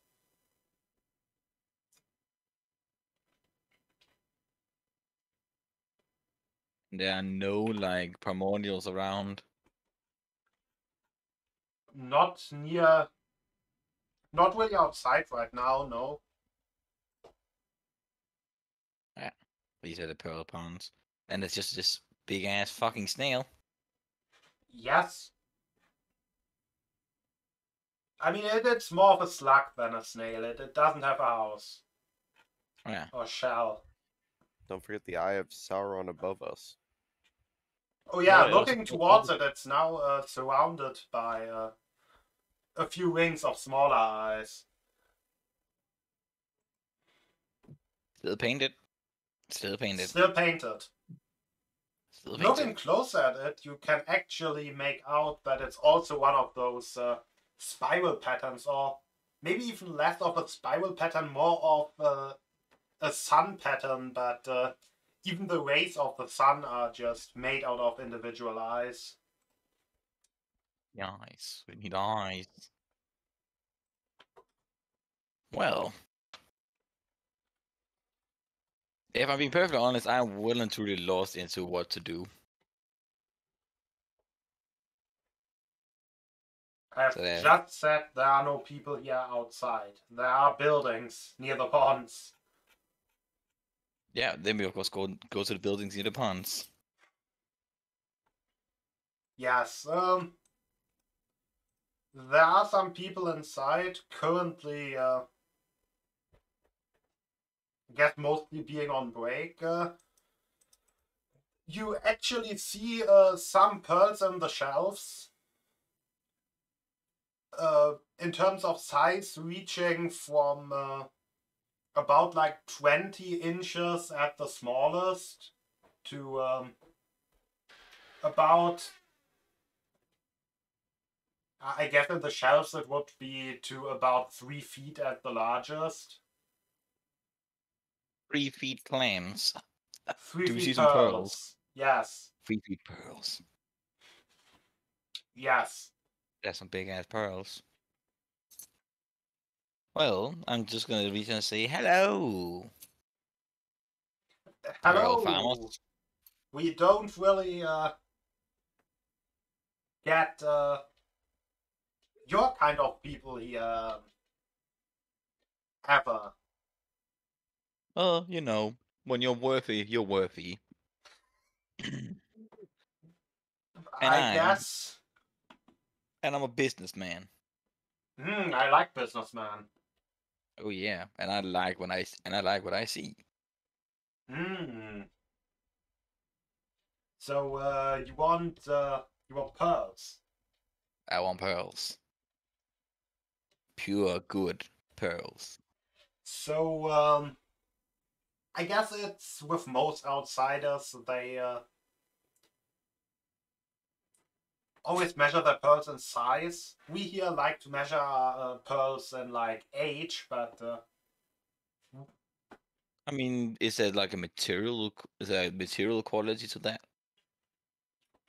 There are no like primordials around. Not really outside right now, no. Yeah, these are the pearl ponds, and it's just this big ass fucking snail. Yes. I mean, it's more of a slug than a snail. It doesn't have a house. Yeah. Or shell. Don't forget the Eye of Sauron above us. Oh yeah, No, looking towards it, it's now surrounded by a few rings of smaller eyes. Still painted. Still painted. Still painted. Still painted. Looking closer at it, you can actually make out that it's also one of those spiral patterns, or maybe even less of a spiral pattern, more of a sun pattern, but even the rays of the sun are just made out of individual eyes. Nice. We need eyes. Well, if I'm being perfectly honest, I'm well and truly lost into what to do. I've So there- just said there are no people here outside. There are buildings near the ponds. Yeah, then we of course go to the buildings near the ponds. Yes, there are some people inside currently, I guess mostly being on break. You actually see some pearls in the shelves. In terms of size, reaching from about like 20 inches at the smallest to about, I guess in the shelves it would be to about 3 feet at the largest. 3 feet clams. 3 Do we feet see some pearls? Yes. 3 feet pearls. Yes. That's some big ass pearls. Well, I'm just gonna reach and say hello. Pearl Hello. farmers. We don't really get your kind of people here ever. Well, you know, when you're worthy, you're worthy. I guess. And I'm a businessman. I like businessman. Oh yeah, and I like what I see. So you want pearls? I want pearls. Pure good pearls. So I guess it's with most outsiders they always measure their pearls in size. We here like to measure pearls in like age, but I mean, is there like a material? Is there a material quality to that?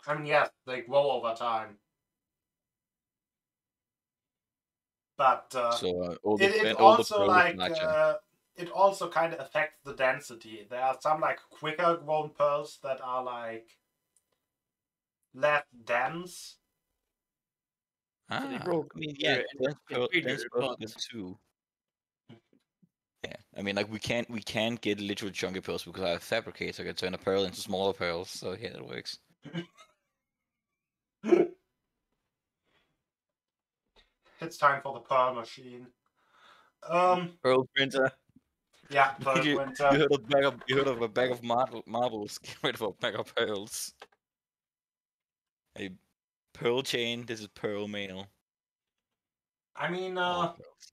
I mean, yes, they grow over time. But So it all the also pearls like larger. it also kind of affects the density. There are some like quicker grown pearls that are like less dense. So they Ah, grow I mean, yeah, dense bigger, pearls are but good too. Yeah, I mean, like we can't get literal chunky pearls because I have fabricator can turn a pearl into smaller pearls. So yeah, that works. It's time for the pearl machine. Pearl printer. Yeah, pearl you, printer. you heard of a bag of marbles? Get rid of a bag of pearls. A pearl chain. This is pearl mail. I mean, All pearls.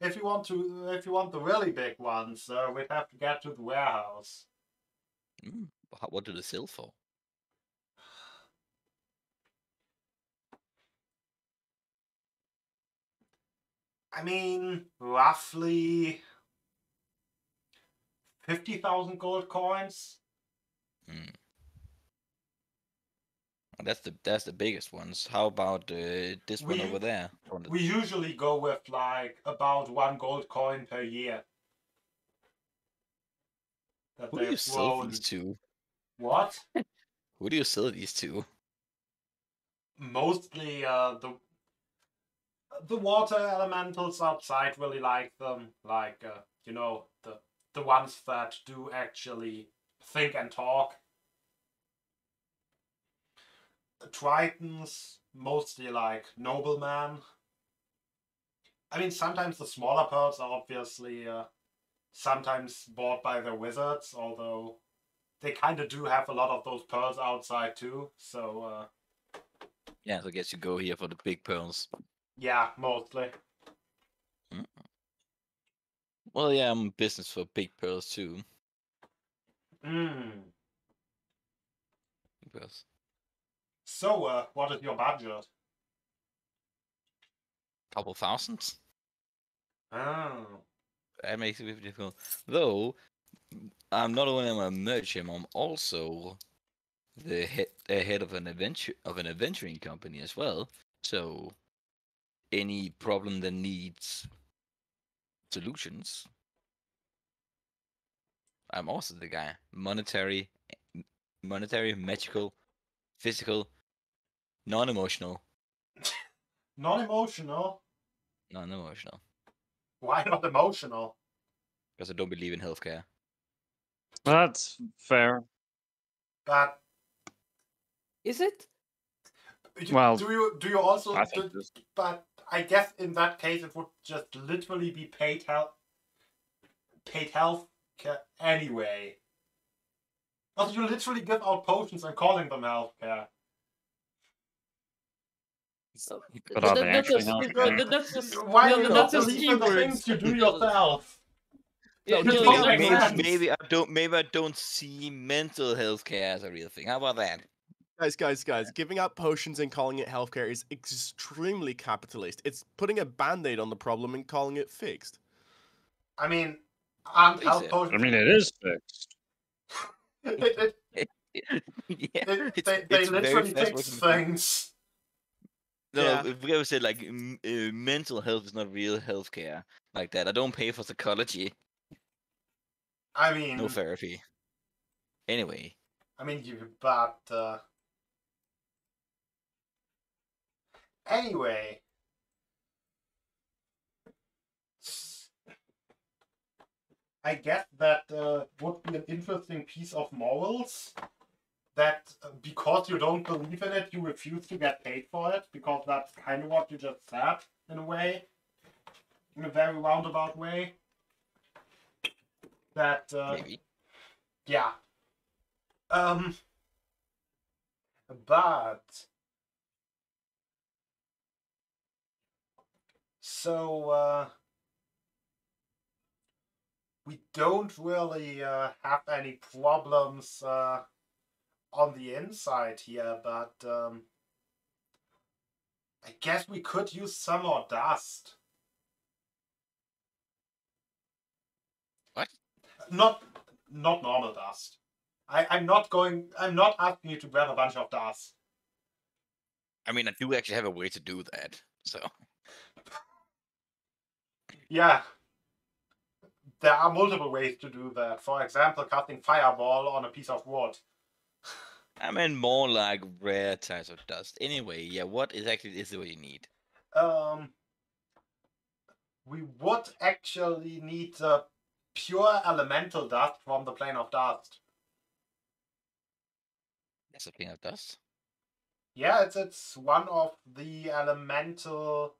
if you want the really big ones, we'd have to get to the warehouse. What do they sell for? I mean, roughly 50,000 gold coins. That's the biggest ones. How about this one over there? We usually go with like about 1 gold coin per year. That Who do you they've sell grown. these to? What? Who do you sell these to? Mostly the water elementals outside really like them. Like you know, the ones that do actually think and talk. The Tritons, mostly like noblemen. I mean, sometimes the smaller pearls are obviously sometimes bought by the wizards, although they kind of do have a lot of those pearls outside too. So Yeah, so I guess you go here for the big pearls. yeah, mostly. Well, yeah, I'm in business for big pearls too. Pearls. So, what is your budget? Couple thousands. Oh. That makes it difficult. Though, I'm not only a merchant, I'm also the head of an adventuring company as well. So, any problem that needs solutions, I'm also the guy. Monetary, magical, physical, non-emotional. Non-emotional? Non-emotional. Why not emotional? Because I don't believe in healthcare. That's fair. But is it? Well, do you also? I think this. But I guess in that case it would just literally be paid health care anyway. Also, you literally give out potions and calling them healthcare. But are they actually healthcare? That's just Why no, do you that's not just believe in the keywords. things you do yourself? No, It giving don't out make maybe, sense. maybe I don't see mental health care as a real thing. How about that? Guys, giving out potions and calling it healthcare is extremely capitalist. It's putting a band-aid on the problem and calling it fixed. I mean, aren't Please, health sir. potions? I mean, it is fixed. Yeah, they it's very literally fast fix working. things. No, Yeah. if we ever said like mental health is not real healthcare like that. I don't pay for psychology, I mean, no therapy. Anyway, but anyway, I guess that would be an interesting piece of morals. That because you don't believe in it, you refuse to get paid for it, because that's kind of what you just said, in a way. In a very roundabout way. That, maybe. yeah. But... So, we don't really have any problems on the inside here, but I guess we could use some more dust. What? Not normal dust. I'm not asking you to grab a bunch of dust. I mean, I do actually have a way to do that. So Yeah. There are multiple ways to do that. For example, casting fireball on a piece of wood. I mean more like rare types of dust. Anyway, yeah, what exactly is it what you need? We would actually need pure elemental dust from the plane of dust. That's a thing of dust. Yeah, it's one of the elemental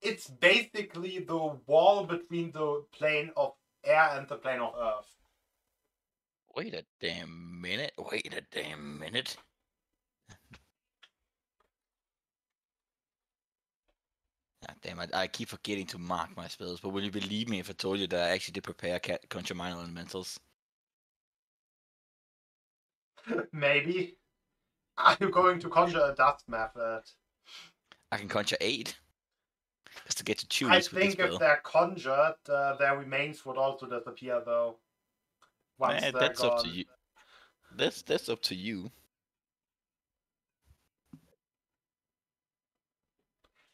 It's basically the wall between the plane of air and the plane of earth. Wait a damn minute. Wait a damn minute. God damn, I keep forgetting to mark my spells, but will you believe me if I told you that I actually did prepare conjure minor elementals? Maybe. Are you going to conjure a dust method? I can conjure 8. Just to get to choose I with this think spell. if they're conjured, their remains would also disappear, though. Once they're That's gone. up to you. That's up to you.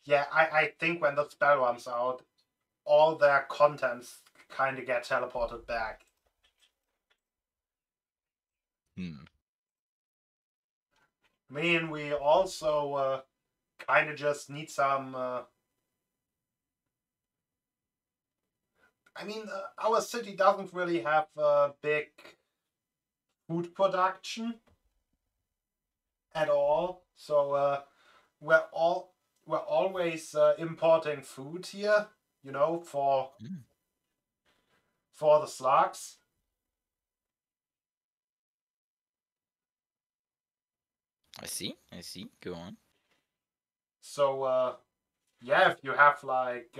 Yeah, I think when the spell runs out, all their contents kind of get teleported back. Hmm. I mean, we also kind of just need some... our city doesn't really have big food production at all, so we're always importing food here, for the slugs. I see. Go on. So yeah, if you have like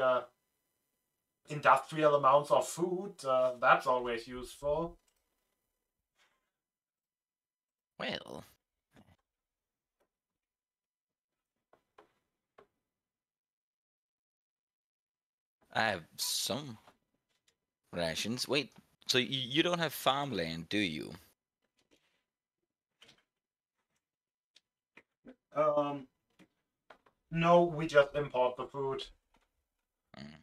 industrial amounts of food, that's always useful. Well, I have some rations. Wait, so you don't have farmland, do you? No, we just import the food. Mm.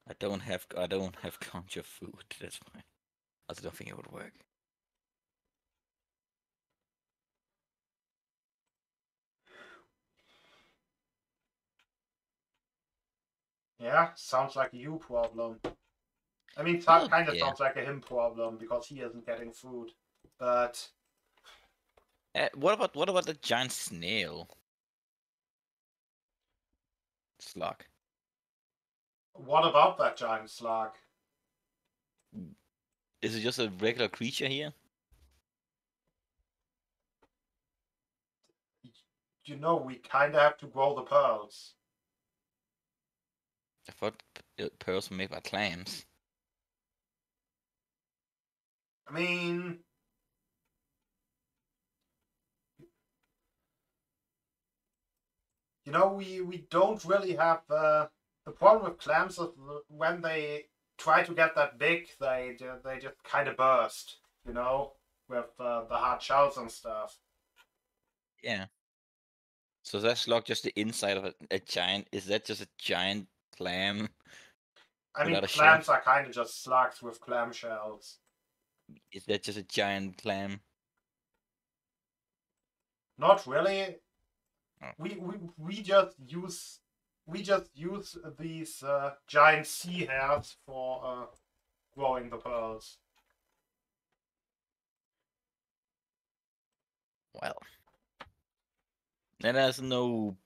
I don't have conjure food. That's why. I also don't think it would work. Yeah, sounds like a you problem. I mean, Well, kind of yeah. sounds like a him problem because he isn't getting food. But What about the giant snail? Slug. what about that giant slug? Is it just a regular creature here? we kind of have to grow the pearls. I thought pearls were made by clams. I mean, we don't really have the problem with clams is when they try to get that big, they just kind of burst, with the hard shells and stuff. Yeah. So that's like just the inside of a giant. Is that just a giant clam? I mean, Without a shell? clams are kind of just slugs with clam shells. Is that just a giant clam? Not really. Oh. We just use these giant sea hares for growing the pearls. Well, then there's no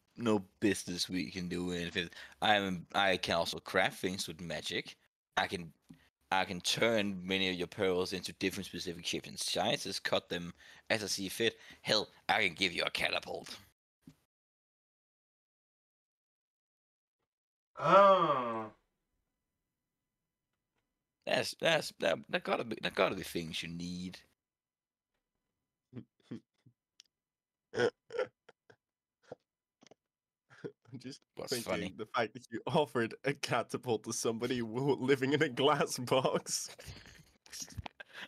business we can do with it. I can also craft things with magic. I can turn many of your pearls into different specific shapes and sizes, cut them as I see fit. Hell, I can give you a catapult. Oh. That gotta be things you need. I'm just What's thinking funny? the fact that you offered a catapult to somebody living in a glass box.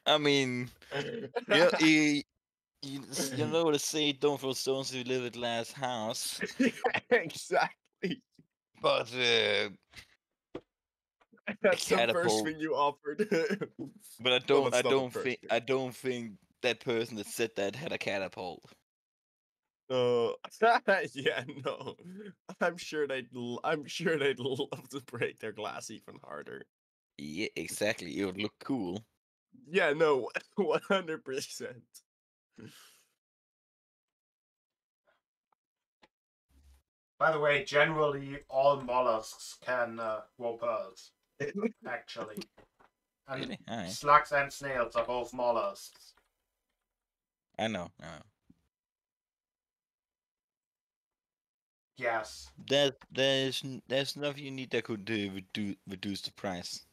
I mean, you know what to say. Don't throw stones if you live in a glass house. Exactly. But That's the first catapult. thing you offered. But I Well, don't. that's not the first thing. I don't think that person that said that had a catapult. Yeah, no. I'm sure they'd love to break their glass even harder. Yeah, exactly. It would look cool. Yeah, no, 100%. By the way, generally all mollusks can grow pearls. Actually, and Really? Alright. slugs and snails are both mollusks. I know. Yes. There's nothing you need that could reduce the price.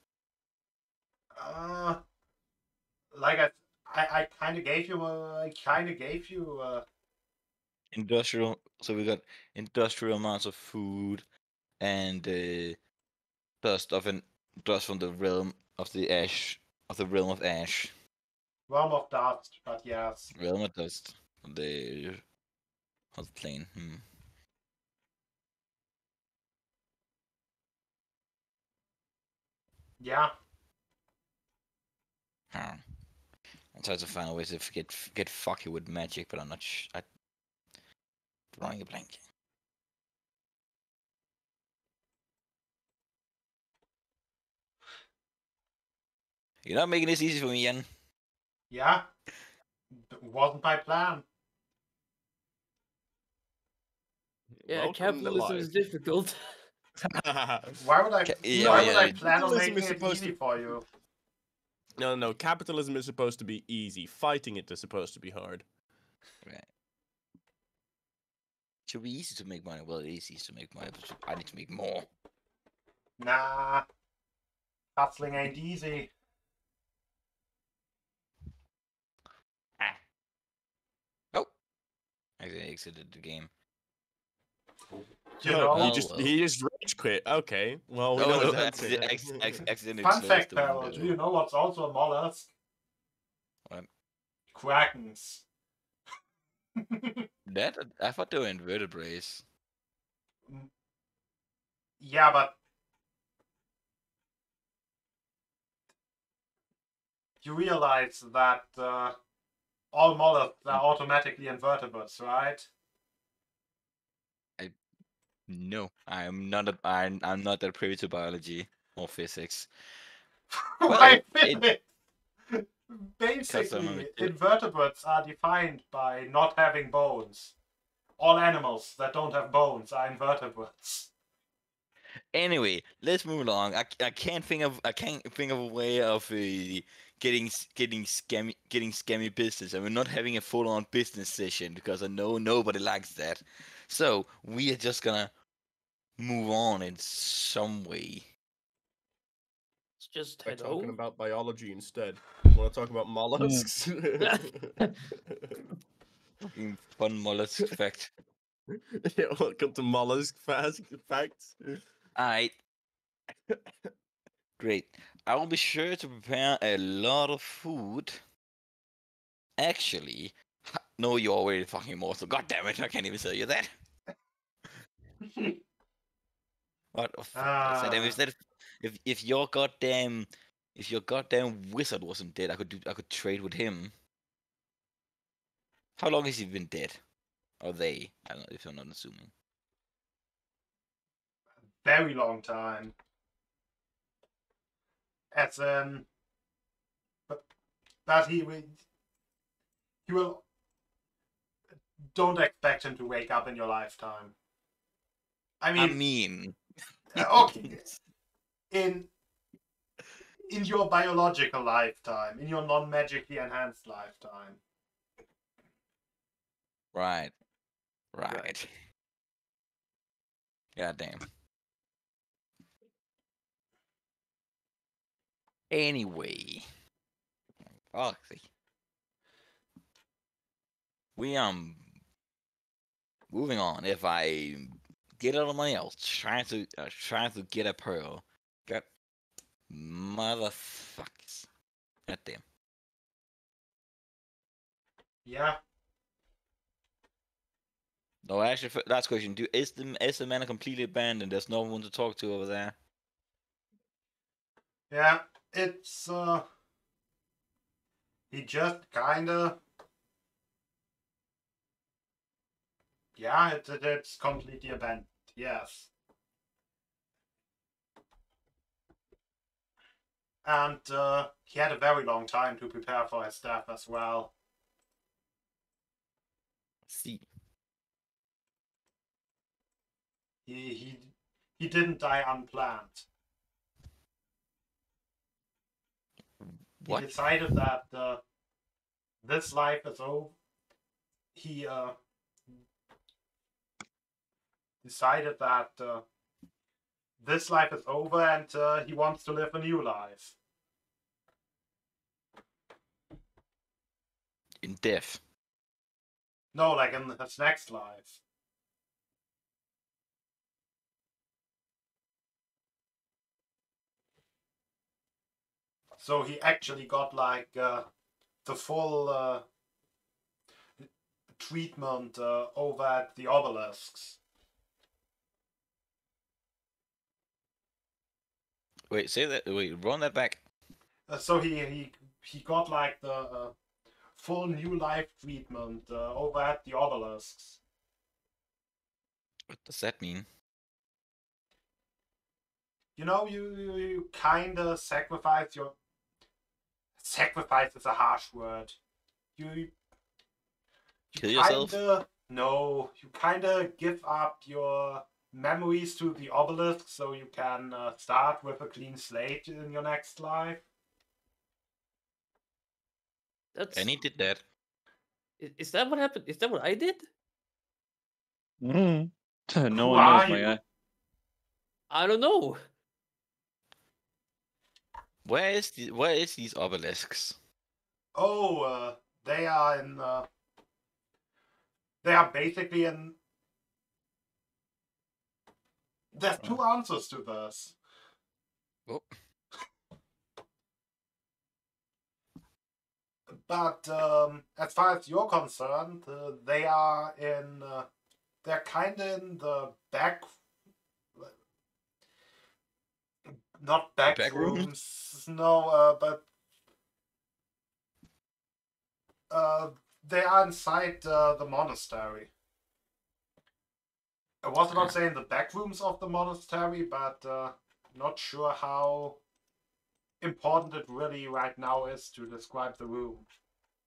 Like I kind of gave you Industrial. So we got industrial amounts of food and dust from the realm of the ash of the realm of ash. realm of dust, but yes. Realm of dust. How's the plane? Yeah. Huh. I try to find ways to get fucky with magic, but I'm not. I'm drawing a blank. You're not making this easy for me, Yen. Yeah. It wasn't my plan. Yeah, Welcome to capitalism is life. difficult. Why would I? Yeah, why yeah, would I yeah. plan on Capitalism making is it supposed easy to- for you? No, capitalism is supposed to be easy. Fighting it is supposed to be hard. Right. It should be easy to make money. Well, it is easy to make money, but I need to make more. Nah. Hustling ain't easy. Oh, I exited the game. You Oh, know. Well, he just rage quit. Okay, well we know no, what that's accidentally Fun closed fact, the Carol, window. do you know what's also a mollusk? What? Krakens. That I thought they were invertebrates. Yeah, but you realize that all mollusks are automatically invertebrates, right? No, I'm not. I'm not that privy to biology or physics. Why it- physics? Because Basically, invertebrates are defined by not having bones. All animals that don't have bones are invertebrates. Anyway, let's move along. I can't think of a way of getting scammy business, and we're not having a full-on business session because I know nobody likes that. So we are just gonna move on in some way. Let's just By head talking home. about biology instead. Want to talk about mollusks? Fucking fun mollusk fact. Yeah, welcome to mollusk facts. Alright. Great. I will be sure to prepare a lot of food. Actually, no, you're already fucking immortal. God damn it, I can't even tell you that. What the fuck was that? And if your goddamn wizard wasn't dead, I could trade with him. How long has he been dead? Or they? I don't know if I'm not assuming. Very long time. As in, but he will. Don't expect him to wake up in your lifetime. I I mean, mean, okay, in your biological lifetime, in your non-magically enhanced lifetime. right. Right. God damn. Anyway, Oxy. We moving on. If I get a little money, I'll try to get a pearl. God, motherfuckers. God damn. Yeah. No, actually, last question. Is the man completely abandoned? There's no one to talk to over there. Yeah. It's he just kinda. Yeah, it's completely abandoned. Yes. And he had a very long time to prepare for his death as well. See. He didn't die unplanned. What? He decided that this life is over. He decided that this life is over and he wants to live a new life. In death. No, like in his next life. So he actually got like the full treatment over at the obelisks. Wait, say that. Wait, run that back. So he got like the full new life treatment over at the obelisks. What does that mean? You know, you kind of sacrifice your. Sacrifice is a harsh word. You Kill yourself? No, you kind of give up your memories to the obelisk so you can start with a clean slate in your next life. That's And he did that. is that what happened? Is that what I did? No Who one knows are my you? guy. I don't know. Where is these obelisks? Oh, they are in. They are basically in. There's two answers to this. Oh. But as far as you're concerned, they are in. They're kind of in the back. Not back Back room? rooms, no, but they are inside the monastery. I was about saying the back rooms of the monastery, but not sure how important it really right now is to describe the room.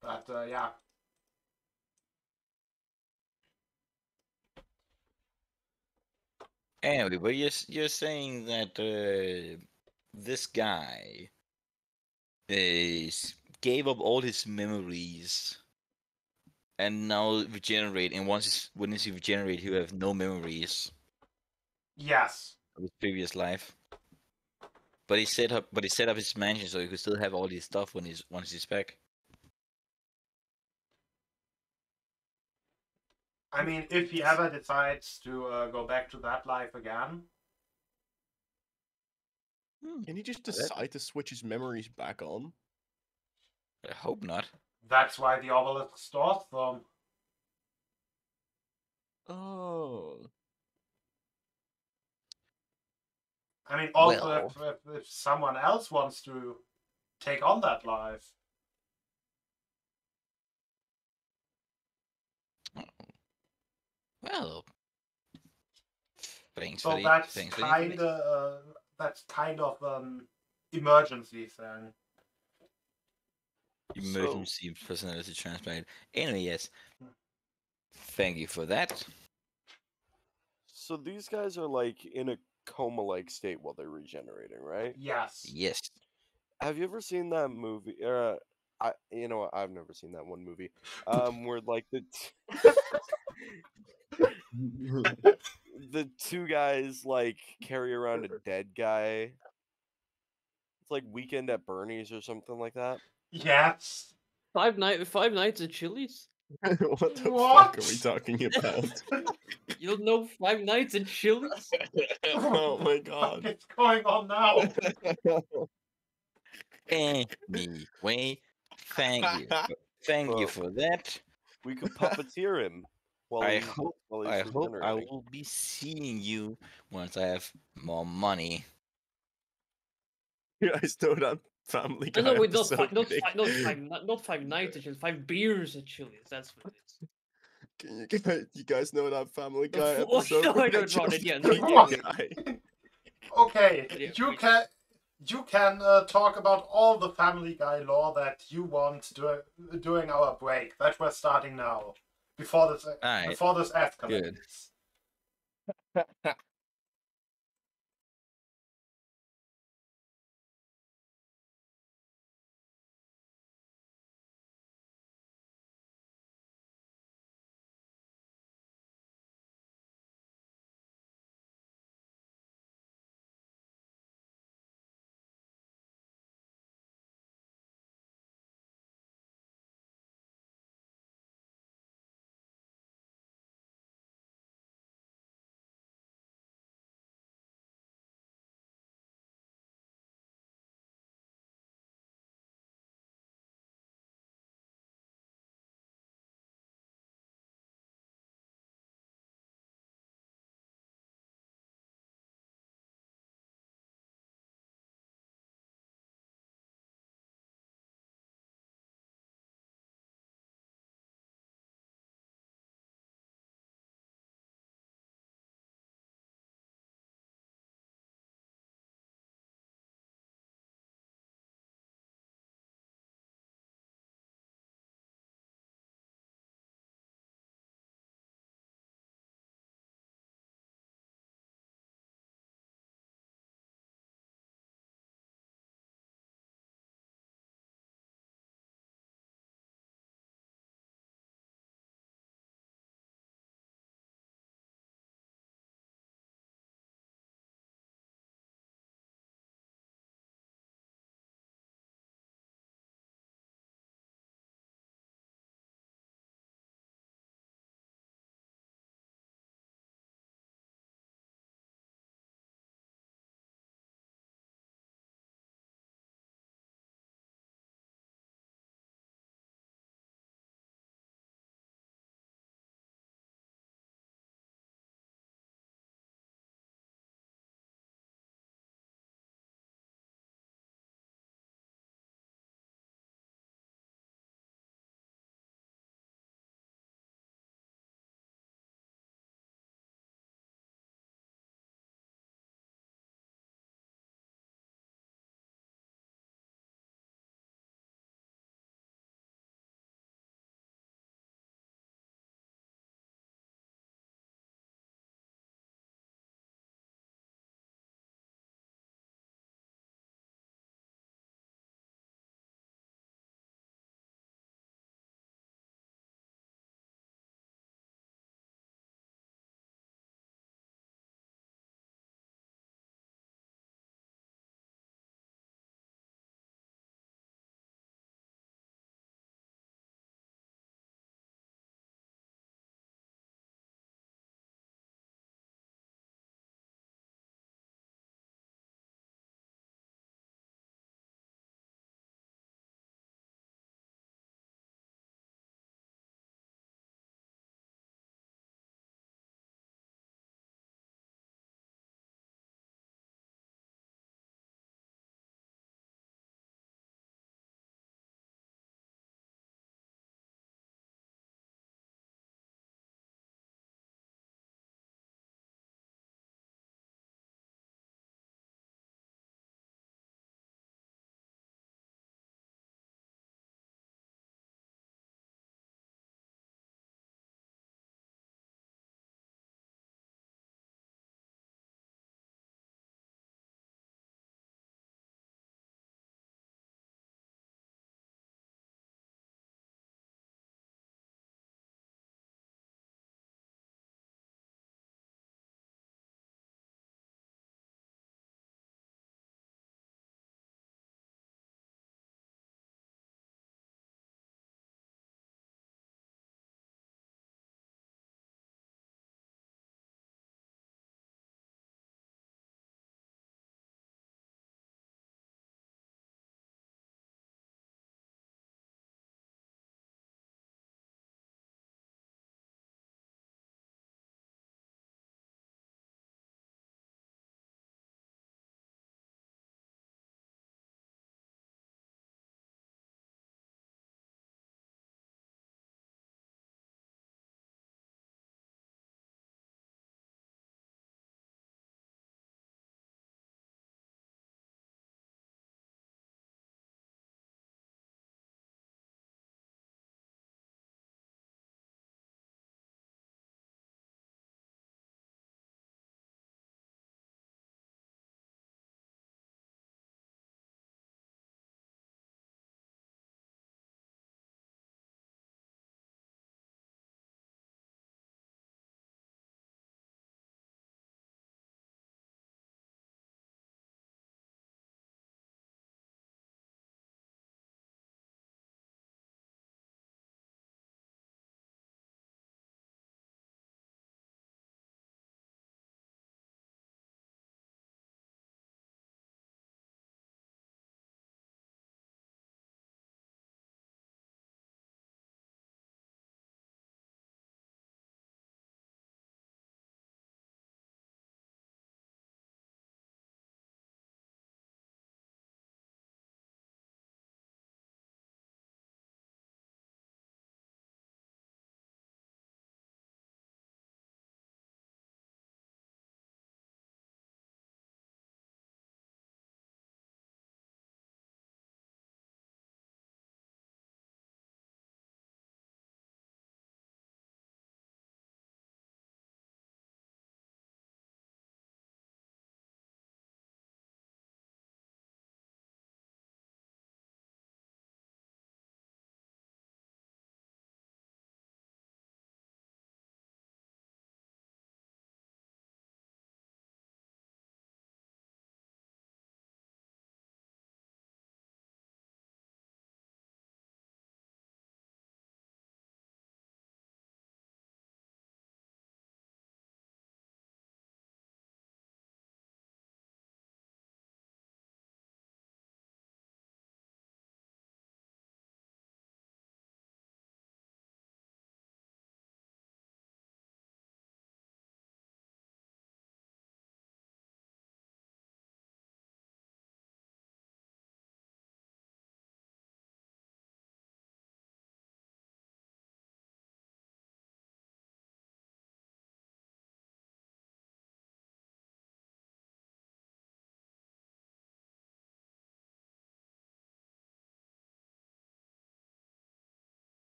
But yeah. Anyway, but you're saying that this guy gave up all his memories and now regenerate. And once he regenerate, he'll have no memories Yes. of his previous life. But he set up his mansion so he could still have all his stuff once he's back. I mean, if he ever decides to go back to that life again. Can he just That- decide to switch his memories back on? I hope not. That's why the obelisk stores them. Oh. I mean, also Well. if someone else wants to take on that life. Well. Thanks So for the that's thanks for the information. kind of an emergency thing. Emergency personality transplant. Anyway, yes. Thank you for that. So these guys are like in a coma-like state while they're regenerating, right? Yes. Yes. Have you ever seen that movie? You know what? I've never seen that one movie. Where like the two guys like carry around a dead guy. It's like Weekend at Bernie's or something like that. Yes. Five Nights at Chili's. What the What? fuck are we talking about? You don't know Five Nights at Chili's? Oh my What god. is going on now? Anyway, thank you. Thank you Well, for that. we could puppeteer him while I he's hope I regenerating. will be seeing you once I have more money. You guys know that Family Guy No, wait, episode? Nick? not Five Nights at Chili's. 5 beers at Chili's. That's what it is. You guys know that Family The Guy fuck? episode? No, where I they don't, Ron, just yeah, beat no. the guy? Okay, Yeah, you can talk about all the Family Guy lore that you want during our break that we're starting now, before this Alright, escalates. good.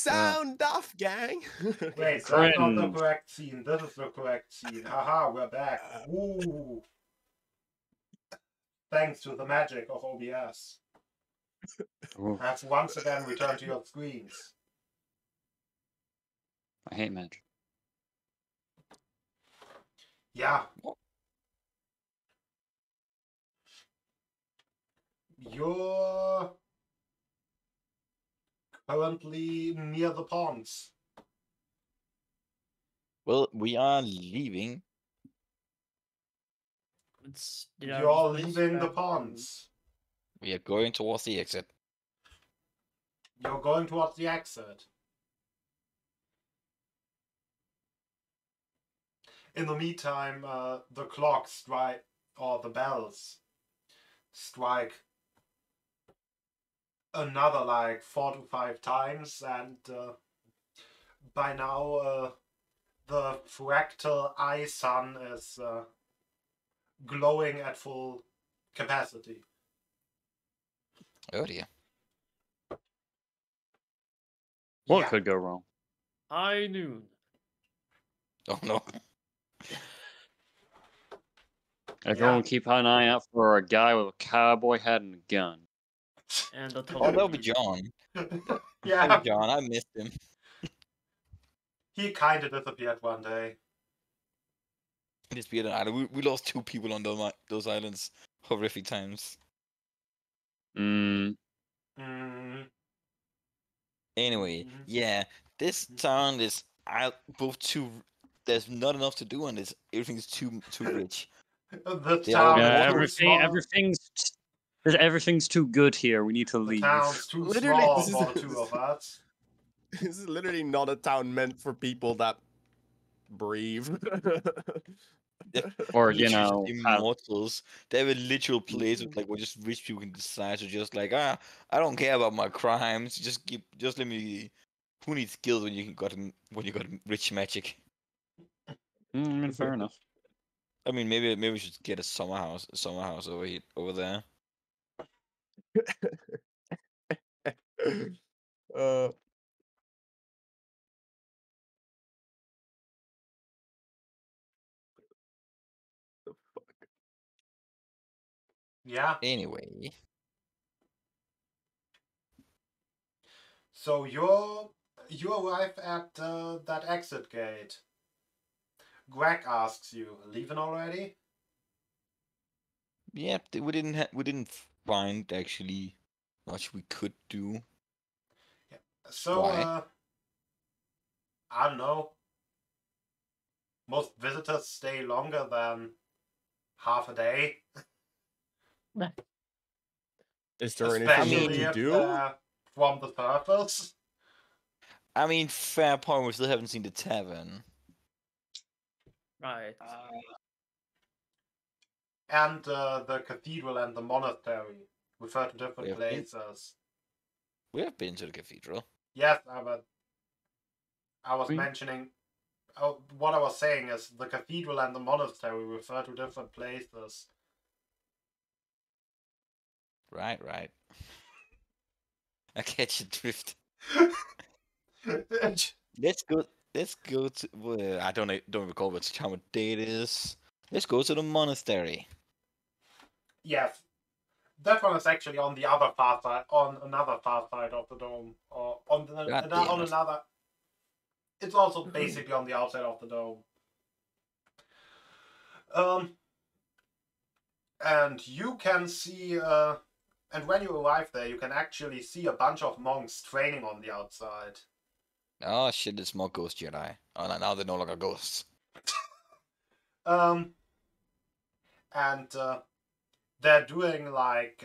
sound off, gang. Okay. Wait, that's not the Cringe. correct scene. This is the correct scene. Haha, we're back. Woo! Thanks to the magic of OBS. Ooh, Have once again returned to your screens. I hate magic. Yeah. You're currently near the ponds. Well, we are leaving. You're leaving the ponds. We are going towards the exit. You're going towards the exit. In the meantime, the clocks strike, or the bells strike another like 4 to 5 times, and by now the fractal eye sun is glowing at full capacity. Oh dear. What Yeah. could go wrong? High noon. Oh no. Everyone keep an eye out for a guy with a cowboy hat and a gun. And a Oh, that'll be tumbleweed. John. Yeah, Poor John, I missed him. he kind of disappeared one day. This be an island. We lost 2 people on those islands. Horrific times. Mm, Anyway, Mhm. yeah, this town is both too. There's not enough to do on this. Everything's too rich. The They all town want is yeah, too small. everything's too good here. We need to The leave. town's too Literally, small this is- for the two of us. This is literally not a town meant for people that breathe. Or Literally just have immortals. They have a literal place with like where just rich people can decide to just like I don't care about my crimes. Just let me. Who needs skills when you got rich magic? I mean, fair enough. I mean, maybe we should get a summer house over there. uh, Yeah. Anyway, So you arrive at that exit gate. Greg asks you, "Leaving already?" yeah, we didn't find actually much we could do. So Why? I don't know. Most visitors stay longer than half a day, is there anything especially to if do? they're from the surface. I mean, fair point. We still haven't seen the tavern. Right. And the cathedral and the monastery refer to different We have been- places. We have been to the cathedral. Yes, but I was We- mentioning. Oh, what I was saying is the cathedral and the monastery refer to different places. Right. I catch your drift. Let's go. Let's go to. Well, I don't recall what time of day it is. Let's go to the monastery. Yes, that one is actually on the other far side, on another far side of the dome, or on God damn on it. another. It's also basically on the outside of the dome. And you can see, and when you arrive there, you can actually see a bunch of monks training on the outside. Oh shit! It's more ghost Jedi. Oh, no, now they're no longer ghosts. And they're doing like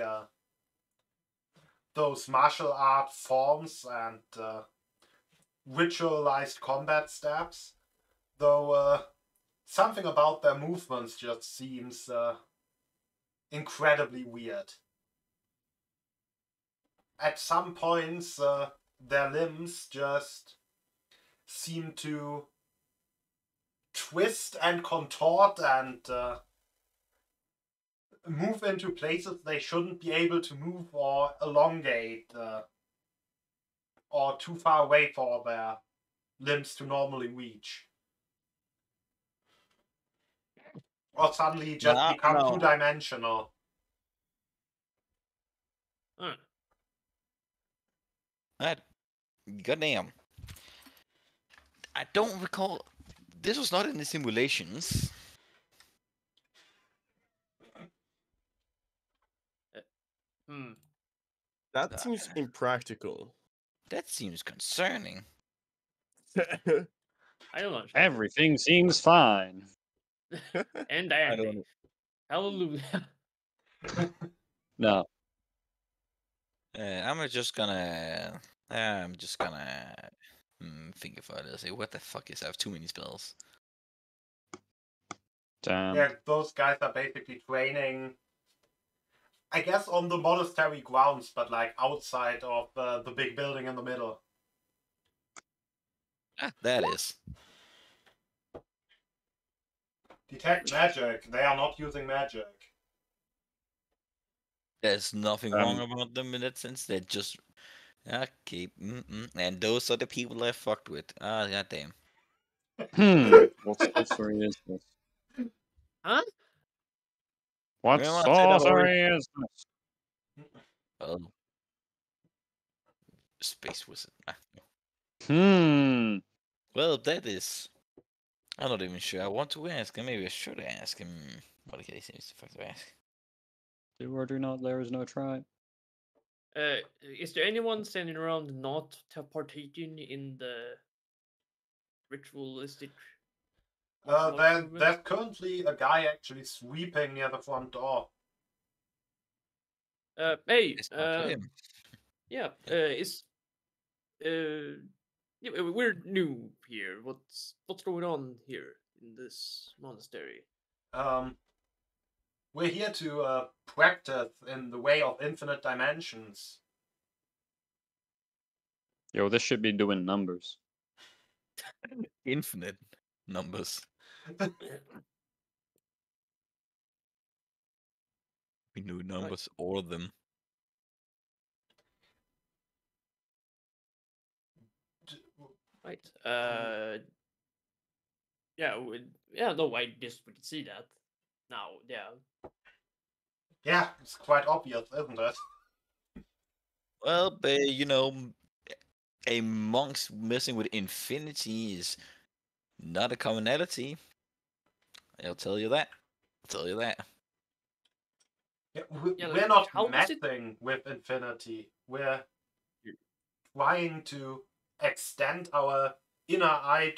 those martial art forms and ritualized combat steps, though something about their movements just seems incredibly weird. At some points, their limbs just seem to twist and contort and move into places they shouldn't be able to move, or elongate, or too far away for their limbs to normally reach. Or suddenly just No, become no. two-dimensional. Huh. Goddamn. I don't recall. This was not in the simulations. Hmm. That seems impractical. That seems concerning. I don't know. Everything seems fine. And I dandy. don't. Hallelujah. No. I'm just gonna. I'm just gonna. Think about it. Say, what the fuck is? I have too many spells. Damn. Yeah, those guys are basically training, I guess, on the monastery grounds, but like outside of the big building in the middle. That is. Detect magic. They are not using magic. There's nothing wrong about them in that sense. They're just okay. And those are the people I fucked with. Ah, goddamn. What sorcery is this? Huh? What Remember I said that sorcery is this? Oh, space wizard. Well, that is. I'm not even sure. I want to ask him. Maybe I should ask him. What the case is, fuck to ask. Do or do not, there is no try. Is there anyone standing around not partaking in the ritualistic? martial arts movement? There's currently a guy actually sweeping near the front door. Hey, It's not him. yeah, yeah, we're new here. What's going on here in this monastery? We're here to practice in the way of infinite dimensions. Yo, this should be doing numbers. Infinite numbers. We knew numbers, all of them. Right. Yeah. Yeah. No, I guess we can see that now. Yeah. Yeah, it's quite obvious, isn't it? Well, but a monk's messing with infinity is not a commonality. I'll tell you that. Yeah, Yeah, we're like, not how does it- messing with infinity. We're trying to extend our inner eye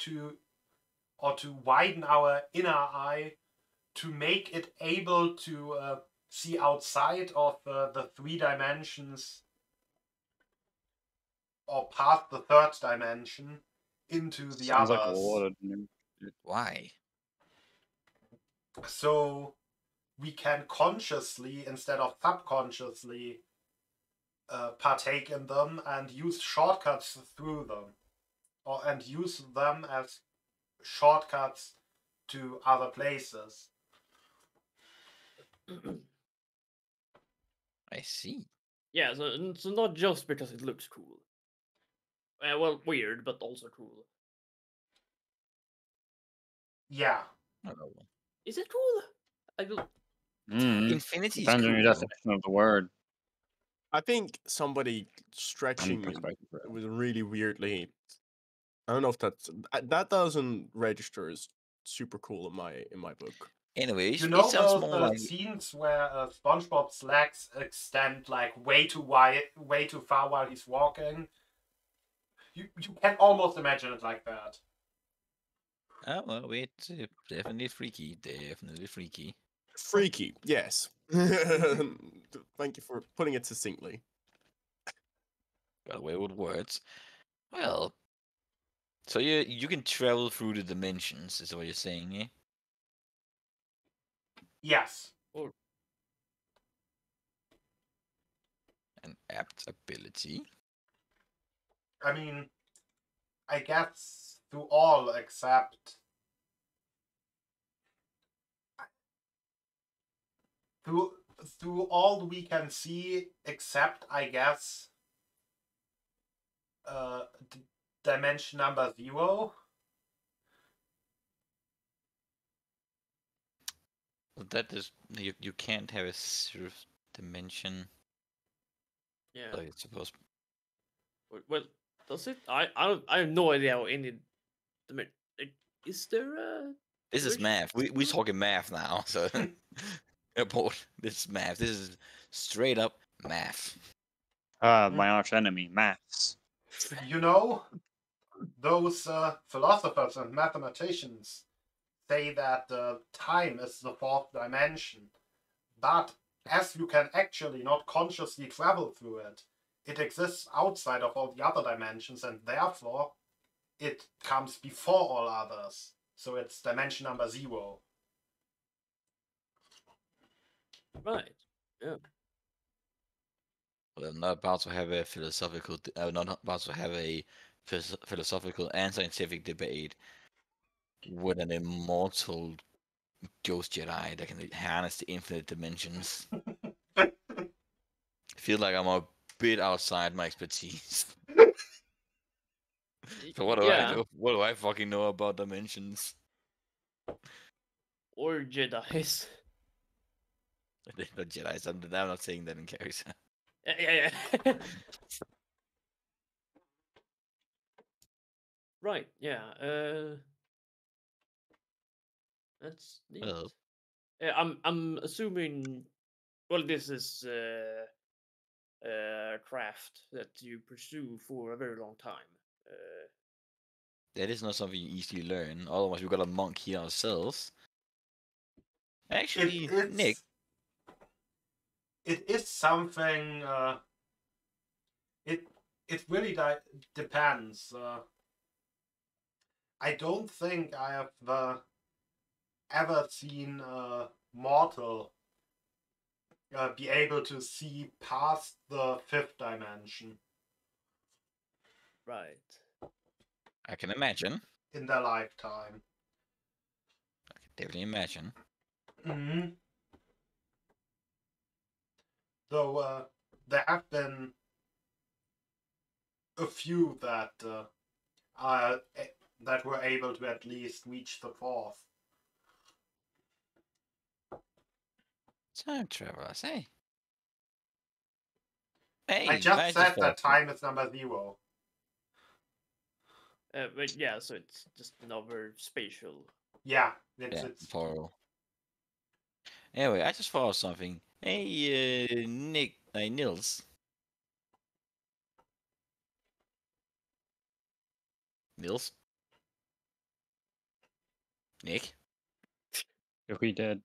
or to widen our inner eye to make it able to see outside of the three dimensions or past the third dimension into the Sounds like a others. lot of new shit. Why? So we can consciously instead of subconsciously partake in them and use shortcuts through them, and use them as shortcuts to other places. I see. Yeah. So not just because it looks cool. Well, weird, but also cool. Yeah. Oh. Is it cool? I don't. Infinity is Depends on your cool. definition of the word. I think somebody And stretching perspective. it was really weirdly. I don't know if that doesn't register as super cool in my book. Anyways, You know it sounds those more like scenes where SpongeBob's legs extend like way too wide, way too far while he's walking? You can almost imagine it like that. oh well, wait, definitely freaky, Freaky, yes. Thank you for putting it succinctly. Got away with words. Well, so you can travel through the dimensions, is what you're saying, eh? Yes. An apt ability. I mean, I guess to all except through all we can see except I guess dimension number 0. Well, that is you can't have a sort of dimension. Yeah. Like it's supposed. Well, does it? I have no idea how any. Is there a? This is dimension math. We zero? talking math now. So report. This is math. This is straight up math. My arch enemy, maths. You know, those philosophers and mathematicians say that time is the fourth dimension. But as you can actually not consciously travel through it, it exists outside of all the other dimensions, and therefore it comes before all others. So it's dimension number 0. Right. Yeah. Well, I'm not about to have a philosophical. I'm not about to have a philosophical and scientific debate with an immortal ghost Jedi that can harness the infinite dimensions. I feel like I'm a bit outside my expertise. So what do I Yeah. do? What do I fucking know about dimensions? Or Jedi's. The Jedi's. I'm not saying that in character. Yeah. Right. Yeah. That's neat. Well, I'm assuming. Well, this is craft that you pursue for a very long time. that is not something you easily learn. Otherwise, we've got a monk here ourselves. Actually, Nick, It is something. It really depends. I don't think I have ever seen a mortal be able to see past the 5th dimension Right. I can imagine. in their lifetime. I can definitely imagine. Mm-hmm. Though there have been a few that that were able to at least reach the 4th. Time travelers, hey. Hey, I just said thought that time is number 0. But yeah, so it's just another spatial. Yeah, Yeah, it's portal. Anyway, I just thought of something. Hey, Nick, Nils. Nils? Nick? If he did,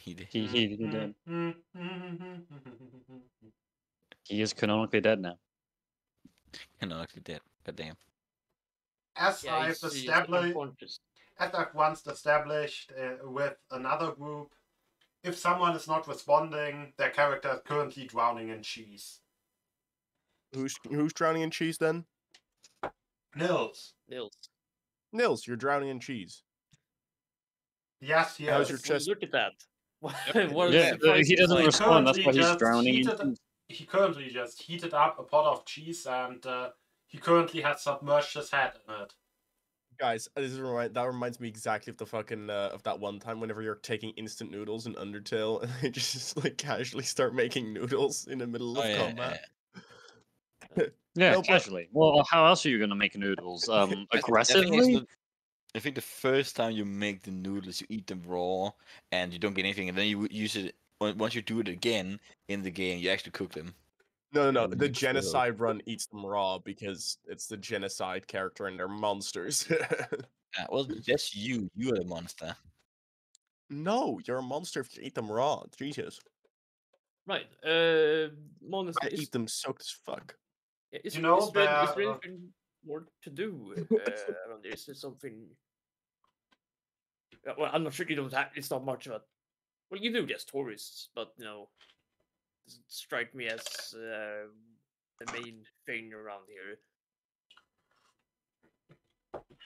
He did. he did. He is canonically dead now. Canonically dead. God damn. As Yeah, I've he's established, unconscious. as I've once established with another group, if someone is not responding, their character is currently drowning in cheese. Who's drowning in cheese then? Nils. Nils. Nils, you're drowning in cheese. Yes, he How's is. your Well, chest? look at that. What Yeah, a surprise! He doesn't Like, respond. That's why he's just drowning. he currently just heated up a pot of cheese, and he currently has submerged his head in it. Guys, that reminds me exactly of the fucking of that one time whenever you're taking instant noodles in Undertale and they just like casually start making noodles in the middle of oh, yeah, combat. Yeah, No, but- casually. Well, how else are you gonna make noodles? Aggressively? I think the first time you make the noodles, you eat them raw, and you don't get anything, and then you use it. Once you do it again in the game, you actually cook them. No. Yeah, The mixed with- genocide run eats them raw because it's the genocide character and they're monsters. Well, that's you. You are the monster. No, you're a monster if you eat them raw. Jesus. Right. Monus, I eat them soaked as fuck. is You know, there there- anything more to do around there? Is there something? Well, I'm not sure you don't have. It's not much of a. Well, you do just tourists, but doesn't strike me as the main thing around here.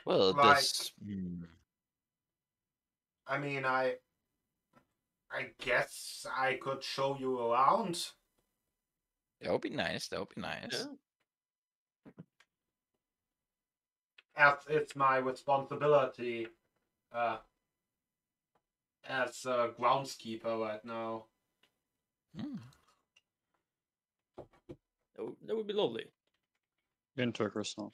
Well, Right. that's. I mean, I guess I could show you around. That would be nice. That would be nice. Yeah. as it's my responsibility as a groundskeeper right now. Hmm. That would be lovely. Interesting.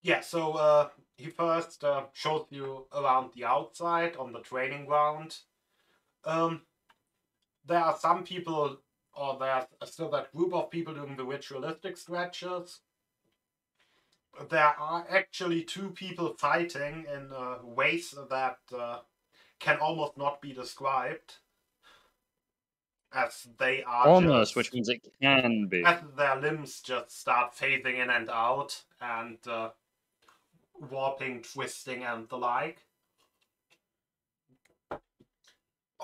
Yeah, so he first shows you around the outside on the training ground. There are some people, or there's still that group of people doing the ritualistic stretches. There are actually two people fighting in ways that can almost not be described, as they are Almost, just, which means it can be. as their limbs just start phasing in and out and warping, twisting, and the like.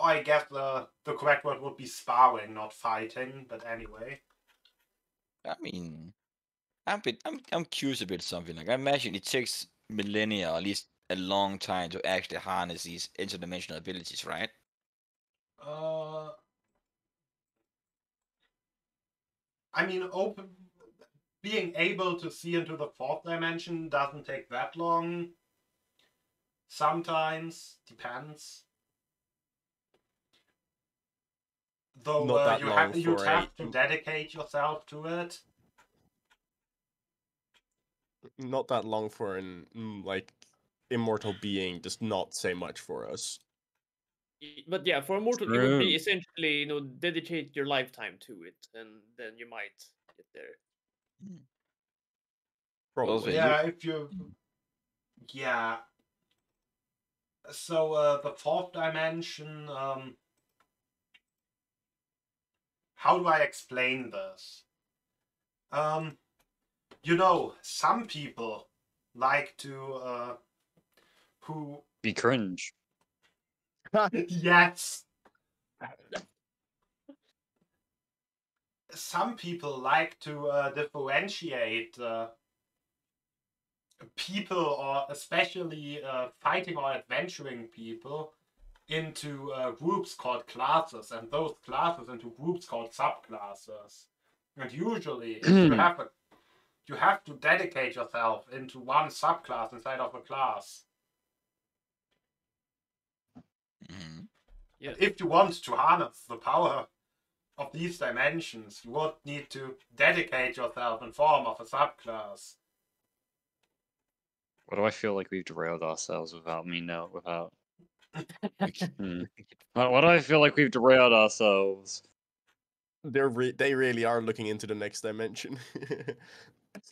I guess the correct word would be sparring, not fighting, but anyway. I mean, I'm curious about something. Like, I imagine it takes millennia, or at least a long time, to actually harness these interdimensional abilities, right? I mean, being able to see into the fourth dimension doesn't take that long. Sometimes, depends. Though Not that long you'd for have to dedicate yourself to it. not that long for an like immortal being does not say much for us. But yeah, for immortal, it would True. be essentially, dedicate your lifetime to it, and then you might get there. Probably. Also, Yeah, if you. Yeah. So the fourth dimension. How do I explain this? Some people like to who Be cringe. yes. Some people like to differentiate people, or especially fighting or adventuring people, into groups called classes, and those classes into groups called subclasses. And usually, if you have to dedicate yourself into one subclass inside of a class. mhm. Yeah. If you want to harness the power of these dimensions, you would need to dedicate yourself in form of a subclass. What do I feel like we've derailed ourselves without me know without? What do I feel like we've derailed ourselves? They really are looking into the next dimension.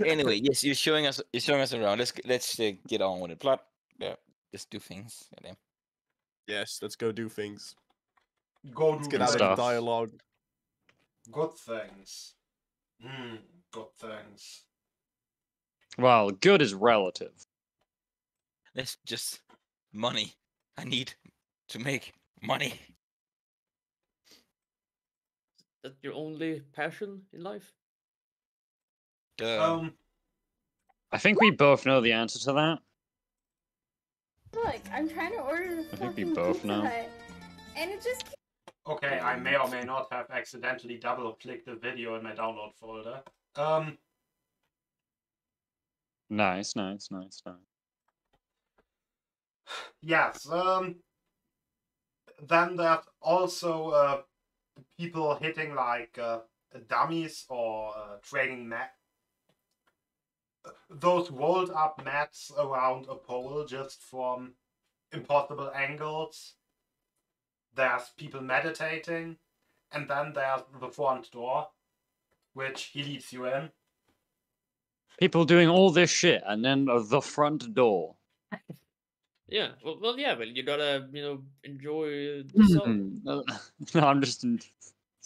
Anyway, yes, you're showing us around. Let's get on with the plot. Yeah, just do things. Goddamn. Yes, let's go do things. Go Let's do get out of the Stuff. dialogue. Good things. Good things. Well, good is relative. Let's just money. I need to make money. That's your only passion in life? Duh. I think we both know the answer to that. Look, I'm trying to order the I think we fucking both Pizza know. Hut, and it just Okay, I may or may not have accidentally double-clicked the video in my download folder. Nice. Yes, then there's also people hitting like dummies or training mat. Those rolled up mats around a pole just from impossible angles. There's people meditating, and then there's the front door, which he leads you in. People doing all this shit, and then the front door. Yeah. Well, yeah. But you gotta, enjoy the sun. No, I'm just. It's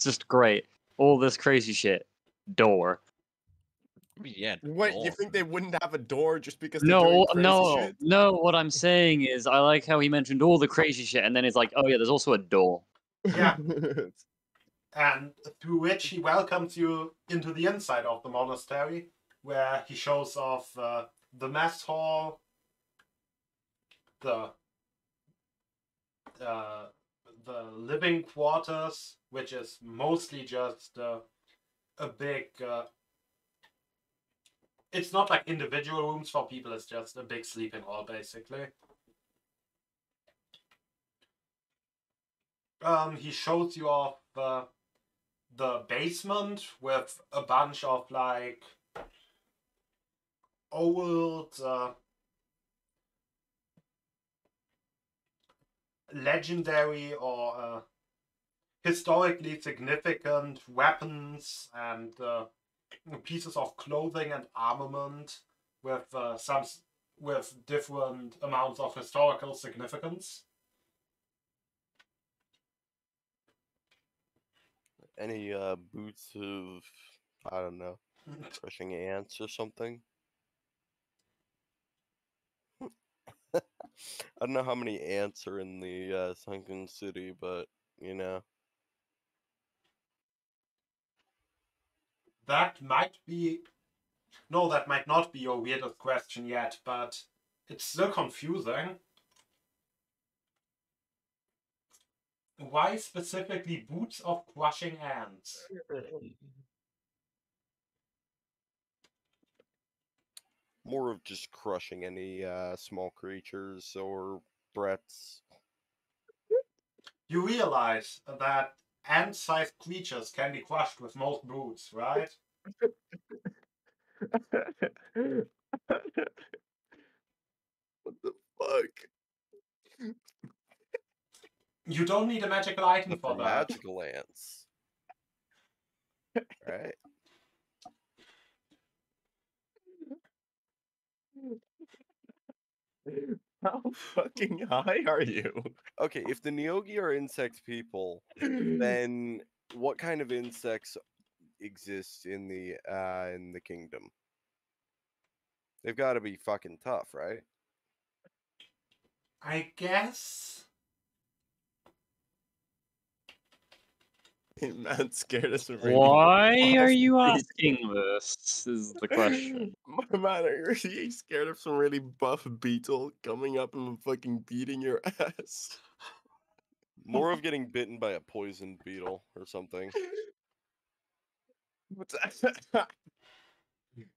just great. All this crazy shit. Door. Yeah. Wait, you door. think they wouldn't have a door just because they're doing crazy shit? No. What I'm saying is, I like how he mentioned all the crazy shit, and then it's like, oh yeah, there's also a door. Yeah. And through which he welcomes you into the inside of the monastery, where he shows off the mess hall, the living quarters, which is mostly just a big It's not like individual rooms for people, it's just a big sleeping hall, basically. He shows you off the basement with a bunch of like old legendary or historically significant weapons and pieces of clothing and armament with with different amounts of historical significance. Any boots of, I don't know, crushing ants or something? I don't know how many ants are in the Sunken City, but you know. That might be. No, that might not be your weirdest question yet, but it's still confusing. Why specifically boots of crushing ants? More of just crushing any small creatures or threats. You realize that ant-sized creatures can be crushed with most boots, right? What the fuck? You don't need a magical item But for for that. magical ants. Right? How fucking high are you? Okay, if the Neogi are insect people, then what kind of insects exist in the kingdom? They've got to be fucking tough, right? I guess. Man scared of some really Why are buff you beetles. asking this? Is the question. Man, are you scared of some really buff beetle coming up and fucking beating your ass? More of getting bitten by a poison beetle or something. What's that?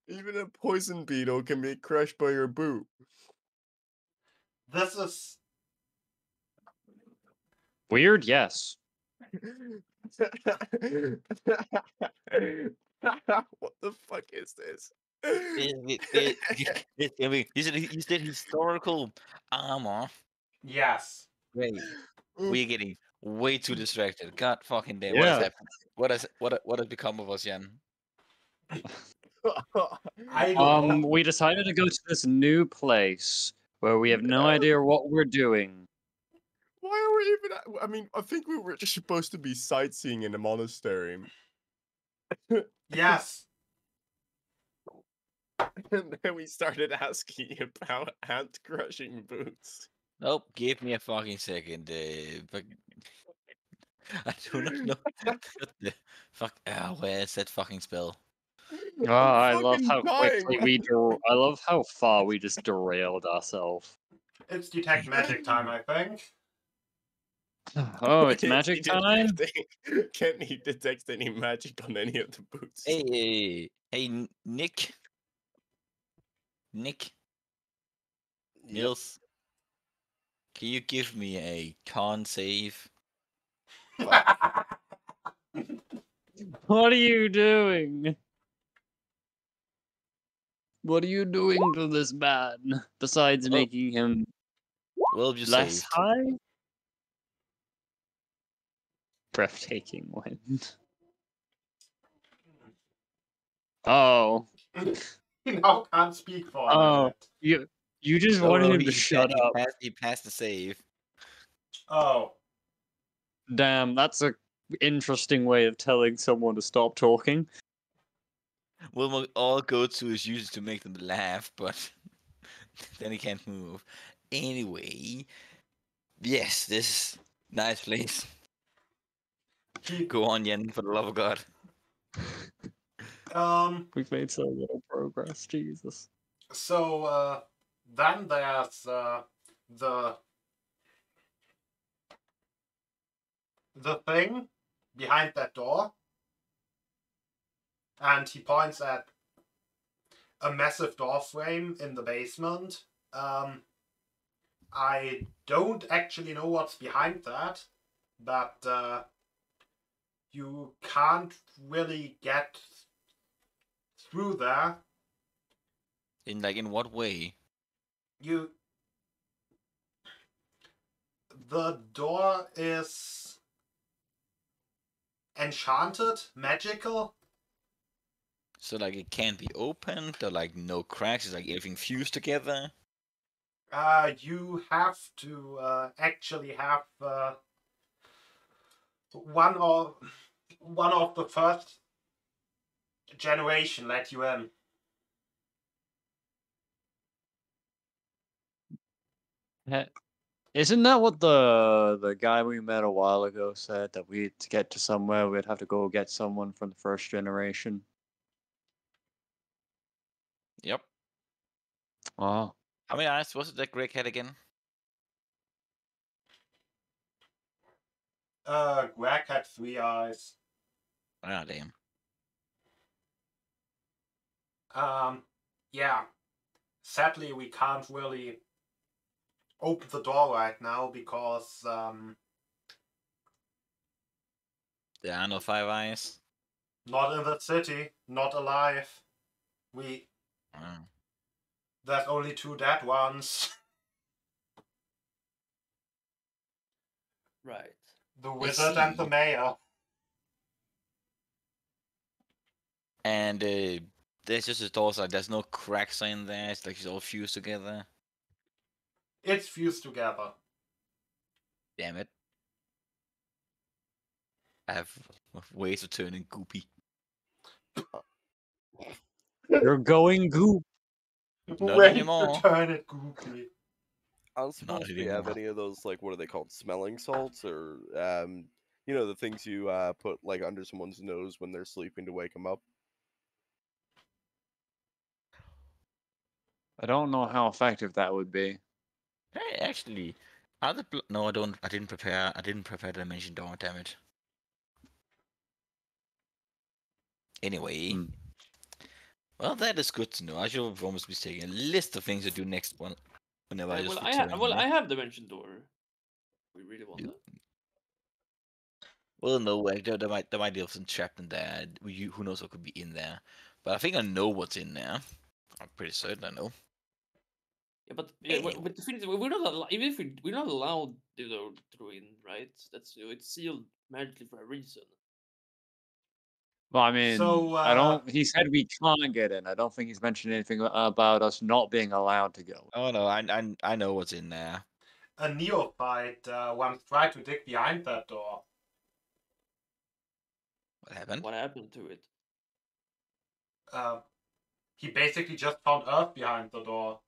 Even a poison beetle can be crushed by your boot. This is. Weird, yes. What the fuck is this? I mean, you said historical armor. Yes. Great. We're getting way too distracted. God fucking damn, what has Yeah. happened? What has become of us, Jan? I don't know. We decided to go to this new place where we have no idea what we're doing. Why are we even I mean, I think we were just supposed to be sightseeing in a monastery. Yes. And then we started asking about ant crushing boots. Nope, give me a fucking second. I do not know what the fuck. Where's that fucking spell? Oh, I love Fucking how quickly dying. I love how far we just derailed ourselves. It's detect magic time, I think. Oh, it's Is magic he time? Can he detect any magic on any of the boots? Hey, Nick. Yep. Nils, can you give me a con save? What are you doing? What are you doing to this man besides Well, making him well, you less saved. high? Breathtaking win. You Oh. now can't speak for a Oh. minute. You just No, wanted no, him to shut up. He passed the save. Oh. Damn, that's a interesting way of telling someone to stop talking. Well, my all go-to is usually to make them laugh, but then he can't move. Anyway, yes, this is nice place. Go on, Yen, for the love of God. We've made so little progress, Jesus. So then there's the thing behind that door, and he points at a massive door frame in the basement. I don't actually know what's behind that, but you can't really get through there. In what way? The door is enchanted, magical. So like it can't be opened, or like no cracks, it's like everything fused together. You have to actually have one of the first generation let you in. Isn't that what the guy we met a while ago said, that we to get to somewhere we'd have to go get someone from the first generation? Yep. Oh, How many eyes was it that Greg had again? Greg had 3 eyes. Ah, damn. Yeah. Sadly, we can't really open the door right now because There are no 5 eyes. not in the city, not alive. Oh. There's only 2 dead ones. Right. The wizard and the see. mayor. And there's just a door, like there's no cracks in there. It's like it's all fused together. It's fused together. Damn it! I have ways of turning goopy. you're going goop. Not Way anymore. to turn it goopy. I don't suppose we have any of those, like, what are they called? Smelling salts? Or, you know, the things you put, like, under someone's nose when they're sleeping to wake them up? I don't know how effective that would be. Hey, actually, no, I don't. I didn't prepare. I didn't prepare the dimension door. Damn it. Anyway, Hmm. well, that is good to know. I should have almost be taking a list of things to do next one. Whenever I just Well, return here. I have dimension door. We really want that? Well, no, like, there might be something trapped in there. Who knows what could be in there? But I think I know what's in there. I'm pretty certain I know. Yeah, but the thing is, we're not even if we're not allowed to go through in, right? That's it's sealed magically for a reason. Well, I mean, So, I don't. He said we can't get in. I don't think he's mentioned anything about us not being allowed to go. Oh no, I know what's in there. a neophyte once tried to dig behind that door. What happened? What happened to it? He basically just found earth behind the door.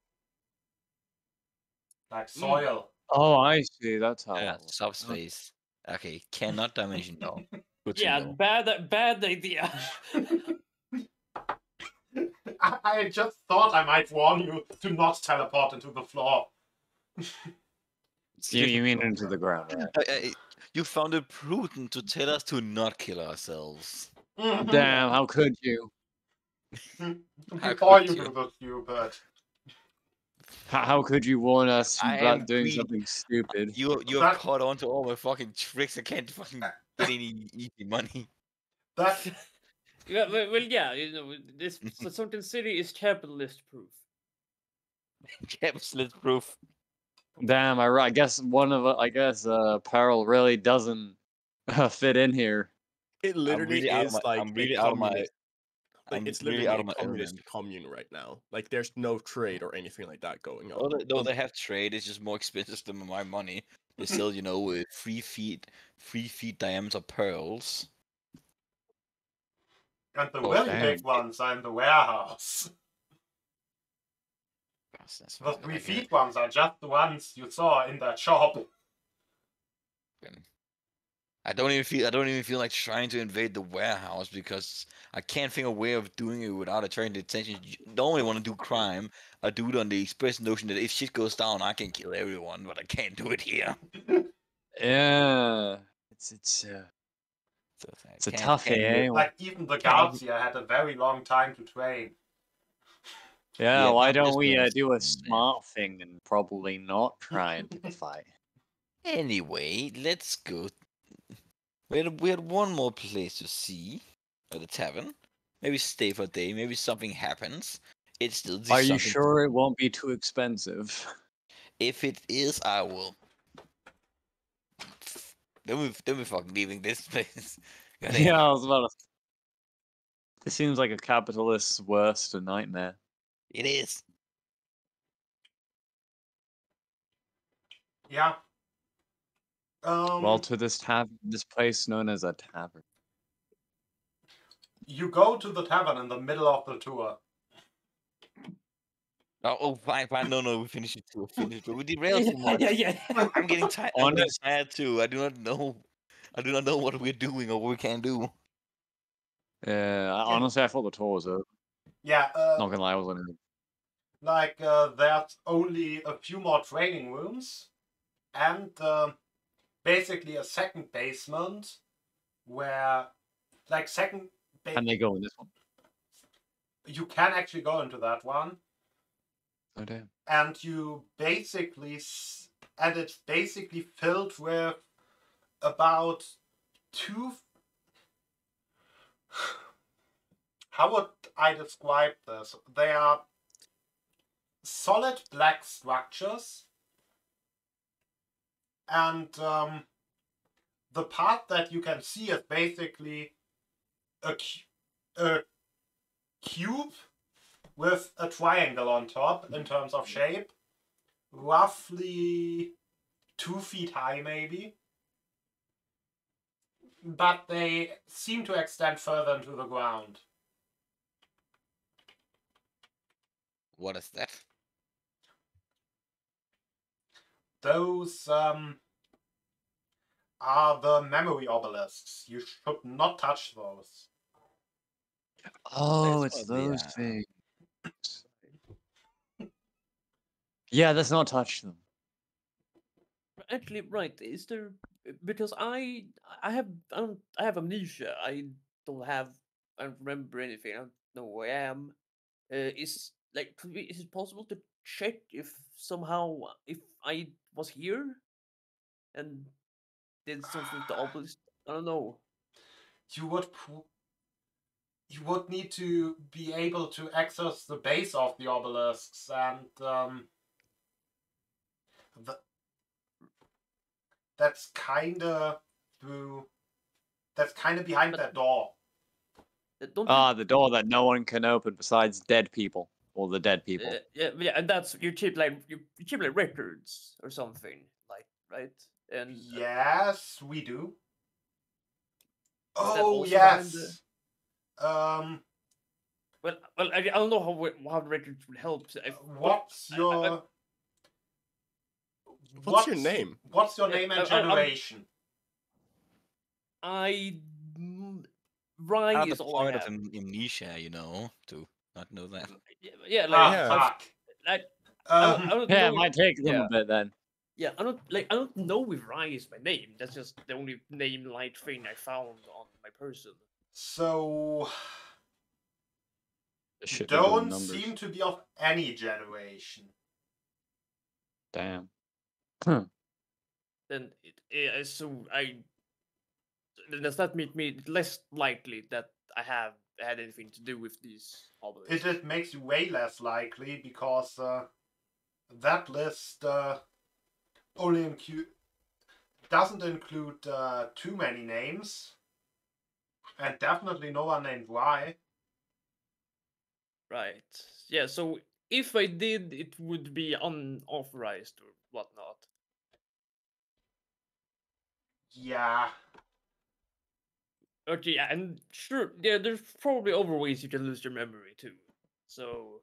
Like soil. Oh, I see. That's how. Yeah, that works. subspace. Okay, cannot dimension door. Good to Yeah, know. bad idea. I just thought I might warn you to not teleport into the floor. You mean into the ground, right? You found it prudent to tell us to not kill ourselves. Damn, how could you? Before could you you? do the stupid. How could you warn us I am about doing greedy. something stupid? You're That- caught on to all my fucking tricks. I can't fucking get any easy money. That well, yeah, you know, this Sunken City is capitalist proof. Capitalist proof. Damn, I guess Peril really doesn't fit in here. It literally really out of is my- like I'm really a out of my- communist. Like, I'm it's really literally out a of my communist element. commune right now. Like, there's no trade or anything like that going on. No, they have trade. It's just more expensive than my money. They sell, 3 feet diameter pearls. and the Oh, really damn. big ones are in the warehouse. That's The fucking 3 like feet ones are just the ones you saw in that shop. I don't even feel like trying to invade the warehouse because I can't think of a way of doing it without attracting attention. Normally, want to do crime, I do it on the express notion that if shit goes down, I can kill everyone, but I can't do it here. Yeah, it's So a toughie, eh? Like even the Can't guards here had a very long time to train. Yeah, Yeah, why I'm don't just we gonna do a say that. smart thing and probably not try and pick a fight? Anyway, let's go. We had one more place to see, at the tavern. Maybe stay for a day. Maybe something happens. It's still the Are you Sunken. sure it won't be too expensive? If it is, I will. Then we fucking leaving this place. God damn. Yeah, I was about to. This seems like a capitalist's worst nightmare. It is. Yeah. Well, to this place known as a tavern. You go to the tavern in the middle of the tour. Fine. No, we finished it too. We derailed too much. Yeah. I'm getting tired. I'm getting Honest, tired too. I do not know what we're doing or what we can do. honestly, I thought the tour was over. Yeah. Not gonna lie, I wasn't. Like there's only a few more training rooms, and basically a second basement where, like, Can they go in this one? you can actually go into that one, Oh damn. and you basically and it's basically filled with about two. How would I describe this? They are solid black structures, and the part that you can see is basically a cube with a triangle on top in terms of shape, roughly 2 feet high maybe, but they seem to extend further into the ground. What is that? Those are the memory obelisks. You should not touch those. Oh, That's it's what they those are. things. Yeah, let's not touch them. Actually, right. Is there because I have amnesia. I don't remember anything. I don't know who I am. Is like is it possible to check if somehow if I was here and did something with the obelisk? I don't know. You would need to be able to access the base of the obelisks, and that's kind of behind that door. Don't The door that no one can open besides dead people or the dead people. yeah, and that's you keep like records or something like right and Yes, we do. that Oh also behind the- yes. well I don't know how the records would help. What's your What's your name? What's your name and generation? Rye Not is the all I point of have. amnesia, to not know that. Yeah, like Ah, Yeah. fuck. I don't Yeah, know. it might take them yeah. a bit then. Yeah, I don't know if Rye is my name. That's just the only name-like thing I found on my person. So It should be don't numbers. seem to be of any generation. Damn. Then does that make me less likely that I have had anything to do with these obelisks? It makes you way less likely because that list only doesn't include too many names, and definitely no one named Y. Right. Yeah. So if I did, it would be unauthorized or whatnot. Yeah. Okay. Yeah, and sure. Yeah, there's probably other ways you can lose your memory too. So.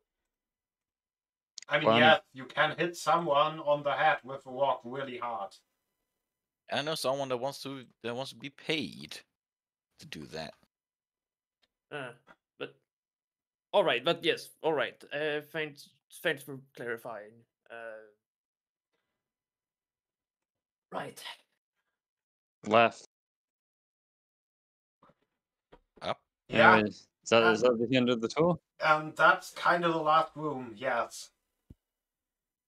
I mean, Well, yeah, you can hit someone on the head with a rock really hard. I know someone that wants to be paid to do that. But all right. But yes. All right. Thanks for clarifying. Right. Left. Up. Yeah. Anyways, Is that the end of the tour? And that's kind of the last room, yes.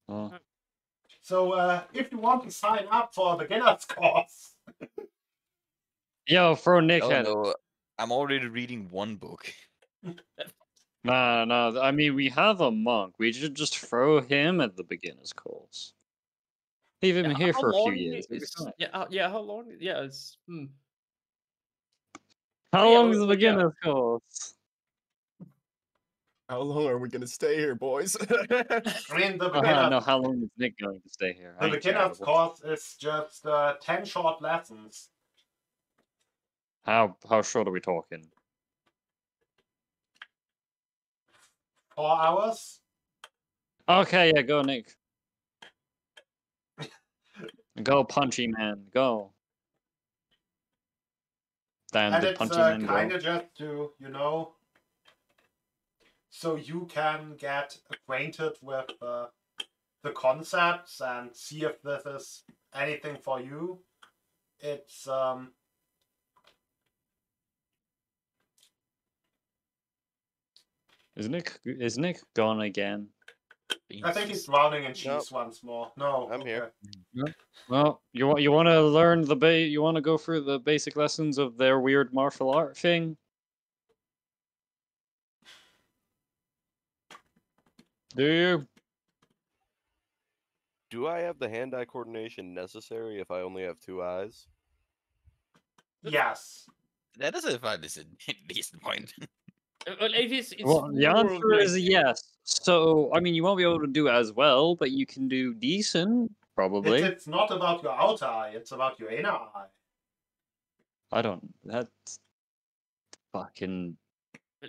Oh. So, if you want to sign up for a beginner's course, Yo, throw Nick Oh at it. no, I'm already reading one book. No. I mean, we have a monk. We should just throw him at the beginner's course. Leave him here how for a few long years. It'll be is fine. how long? Yeah, it's How yeah, long is the well, yeah. beginner's course? How long are we gonna stay here, boys? I mean, the No, how long is Nick going to stay here? I ain't beginner's charitable. course is just 10 short lessons. How short are we talking? 4 hours. Okay, yeah, go Nick. Go Punchy Man, go. Damn, And did it's Punchy Man kind go? of just to, so you can get acquainted with the concepts and see if this is anything for you. It's Is Nick gone again? I think he's drowning in cheese once more. No, I'm here. Well, you want to learn you want to go through the basic lessons of their weird martial art thing? Do you? Do I have the hand-eye coordination necessary if I only have 2 eyes? Yes. That doesn't find this a decent point. Well, it's Well, the more answer like, is yes. So, I mean, you won't be able to do as well, but you can do decent, probably. It's not about your outer eye, it's about your inner eye. I don't. That's fucking.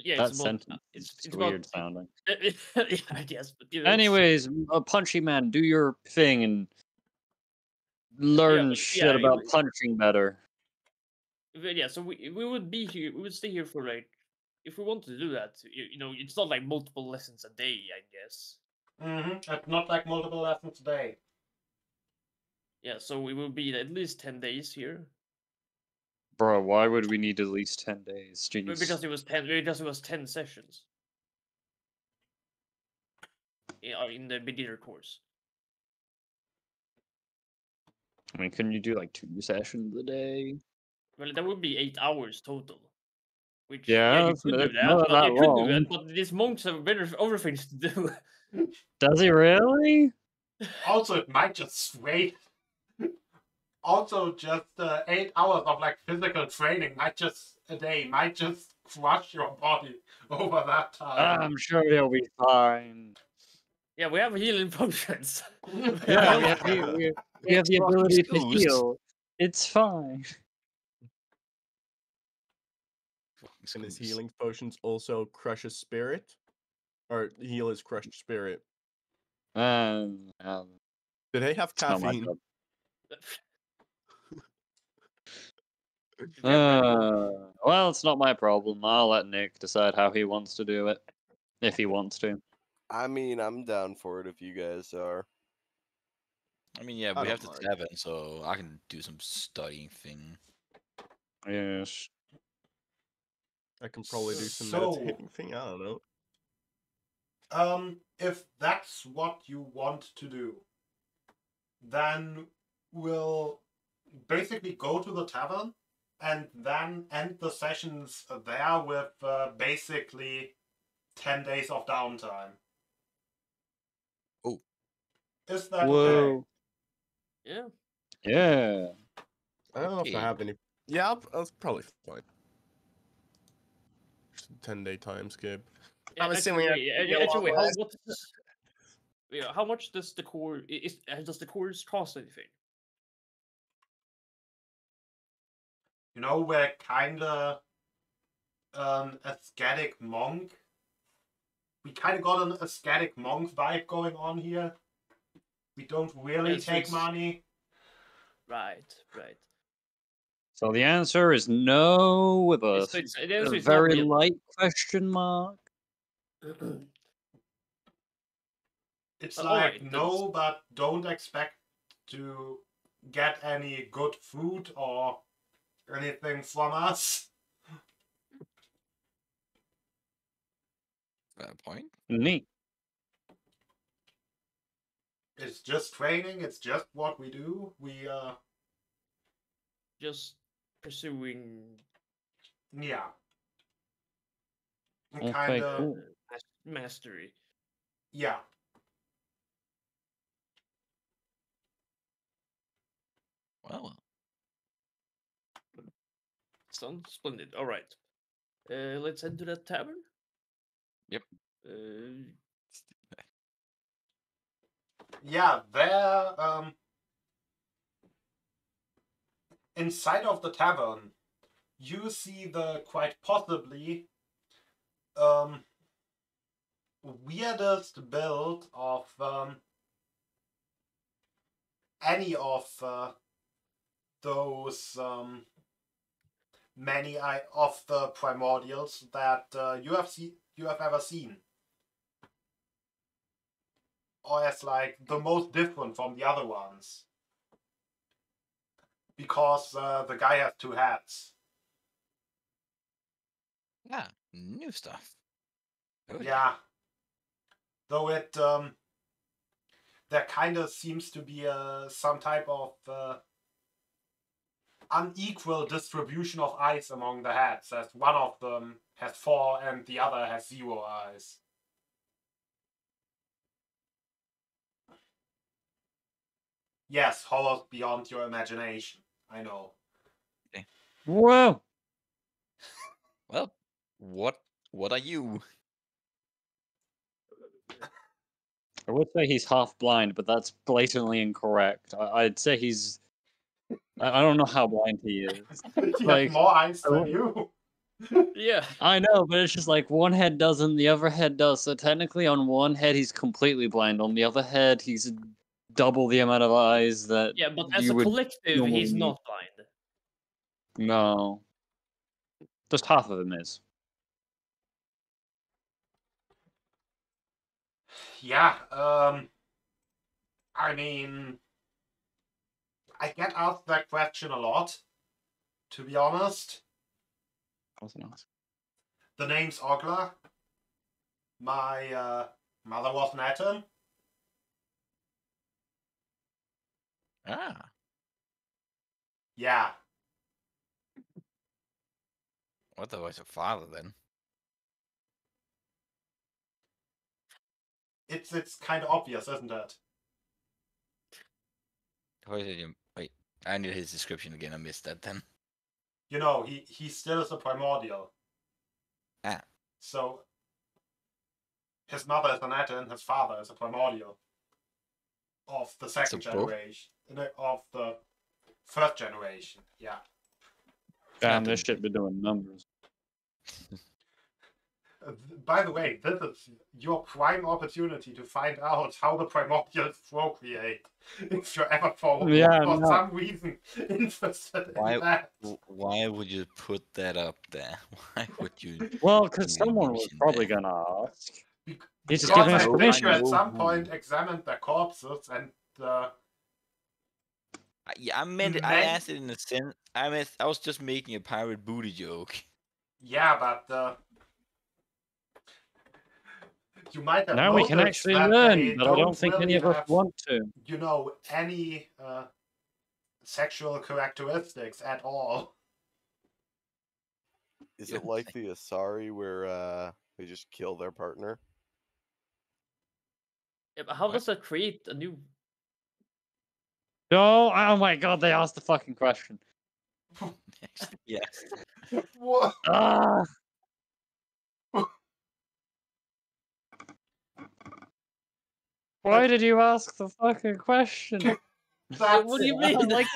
yeah, That it's about, sentence it's is about weird sounding. yeah, I guess. But, it's- Anyways, Punchy Man, do your thing and learn shit about punching better. yeah, so we would be here. We would stay here for like, if we wanted to do that. It's not like multiple lessons a day, I guess. It's not like multiple lessons a day. Yeah, so we will be at least 10 days here. Bro, why would we need at least 10 days? Jeez. Because it was 10 sessions. In the beginner course. I mean, couldn't you do like 2 sessions a day? Well, that would be 8 hours total. Which Yeah, you that's could do not that. that You could do long. that, but these monks have better other things to do. Does he really? Also, it might just sway. Also, just 8 hours of like physical training a day might just crush your body over that time. I'm sure he'll be fine. Yeah, we have healing potions. Yeah, we have the ability to Excused. heal. It's fine. And his healing potions also crush his spirit? Or heal his crushed spirit? Um, Do they have it's not my caffeine? job. Yeah, Well, it's not my problem. I'll let Nick decide how he wants to do it. If he wants to. I mean, I'm down for it if you guys are. I mean, yeah, I we have don't to mind. 7, so I can do some studying thing. Yes. I can probably do some So- meditating thing, I don't know. If that's what you want to do, then we'll basically go to the tavern and then end the sessions there with basically 10 days of downtime. Oh. Is that okay? yeah. Yeah. I don't know if Okay. I have any. Yeah, that's probably fine. Just a 10-day time skip. I'm assuming Actually, how much does the course cost anything? We're kinda an ascetic monk. We kinda got an ascetic monk vibe going on here. We don't really Yeah, so take it's- money. Right. So the answer is no with a, So the answer a is not very really. light question mark. It's alright, like, no, but don't expect to get any good food or anything from us. Fair point. Neat. It's just training. It's just what we do. We Just pursuing yeah, Okay, kind of cool. mastery. yeah. Well, Sounds splendid. All right. Let's head to that tavern. Yep. Yeah, there, inside of the tavern, you see the quite possibly weirdest build of any of those many of the primordials that you have ever seen, or as like the most different from the other ones, because the guy has two heads. yeah, new stuff. Oh, Yeah. Though it there kind of seems to be some type of unequal distribution of eyes among the heads, as one of them has 4 and the other has 0 eyes. Yes, horrors beyond your imagination. I know. Whoa! Well, what are you? I would say he's half blind, but that's blatantly incorrect. I'd say he's. I don't know how blind he is. He Like, has more eyes I than would- you. Yeah. I know, but it's just like one head doesn't, the other head does. So technically, on one head he's completely blind. On the other head, he's double the amount of eyes that Yeah, but as you a would collective, normally he's need. not blind. No, just half of him is. Yeah, I mean, I get asked that question a lot, to be honest. The name's Ogla. My mother was an atom. Ah, Yeah. what was your father then? It's kind of obvious, isn't it? Wait, I need his description again. I missed that then. You know, he still is a primordial. Ah. So his mother is an atom, his father is a primordial. Of the second So both? generation. Of the first generation, yeah. Damn, Not this the- shit be doing numbers. By the way, this is your prime opportunity to find out how the primordials procreate. If you're ever for some reason interested in that. Why would you put that up there? Why would you? Well, because even someone was mention probably that? gonna ask. He's just Because giving I us think permission. you at some who. point examined their corpses and Yeah, I meant I asked it in a sense. I was just making a pirate booty joke. yeah, but you might have Now we can noticed actually that learn, they but I don't think really any of us have, want to. you know, any sexual characteristics at all. Is it like the Asari where they just kill their partner? Yeah, but how What? does that create a new? No, oh my god, they asked the fucking question. Yes. What? Ah! Why did you ask the fucking question? That's What do you mean? Like,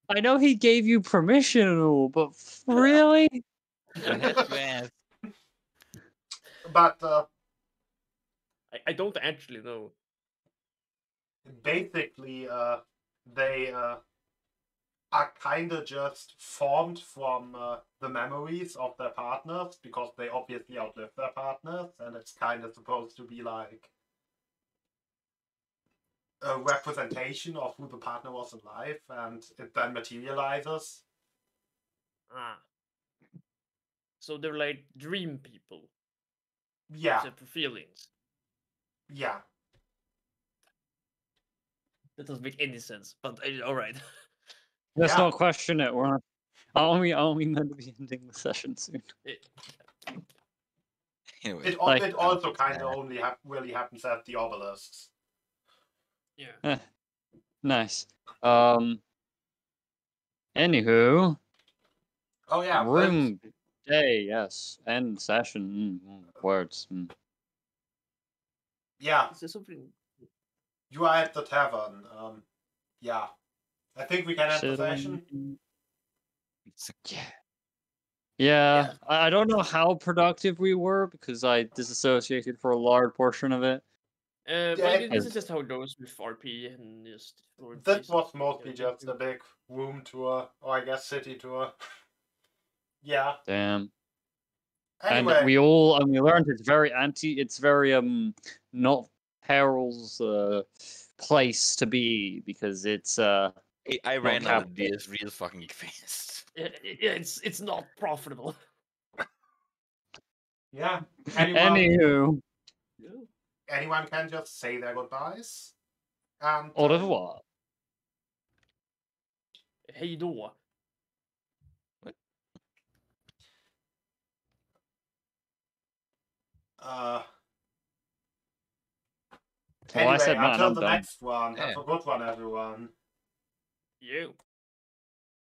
I know he gave you permission and all, but really? I had to ask. But I don't actually know. basically, they are kind of just formed from the memories of their partners, because they obviously outlived their partners, and it's kind of supposed to be like a representation of who the partner was in life, and it then materializes. Ah. So they're like dream people. Yeah, Except for feelings. yeah. That doesn't make any sense. But all right. Let's Yeah. not question it. We're not. Are we meant to be ending the session soon? Anyway, It Like- it also it's kind of bad. only really happens at the obelisks. Yeah. Nice. Anywho, Oh yeah, room day, yes, end session. Words. yeah. Is there something? You are at the tavern. Yeah. I think we can end the session. Yeah. Yeah. I don't know how productive we were because I disassociated for a large portion of it. Yeah, But this is just how it goes with RP and just. That was mostly just a big room tour, or I guess city tour. Yeah. Damn. Anyway, And we learned it's very not Peril's place to be because it's Hey, I ran out of capital. ideas real fucking fast. Yeah, it's not profitable. yeah. Anywho, Anyone can just say their goodbyes. And au revoir. Hej då. Well, I Anyway, said, man, until I'm the done. next one, have Yeah. a good one, everyone. You.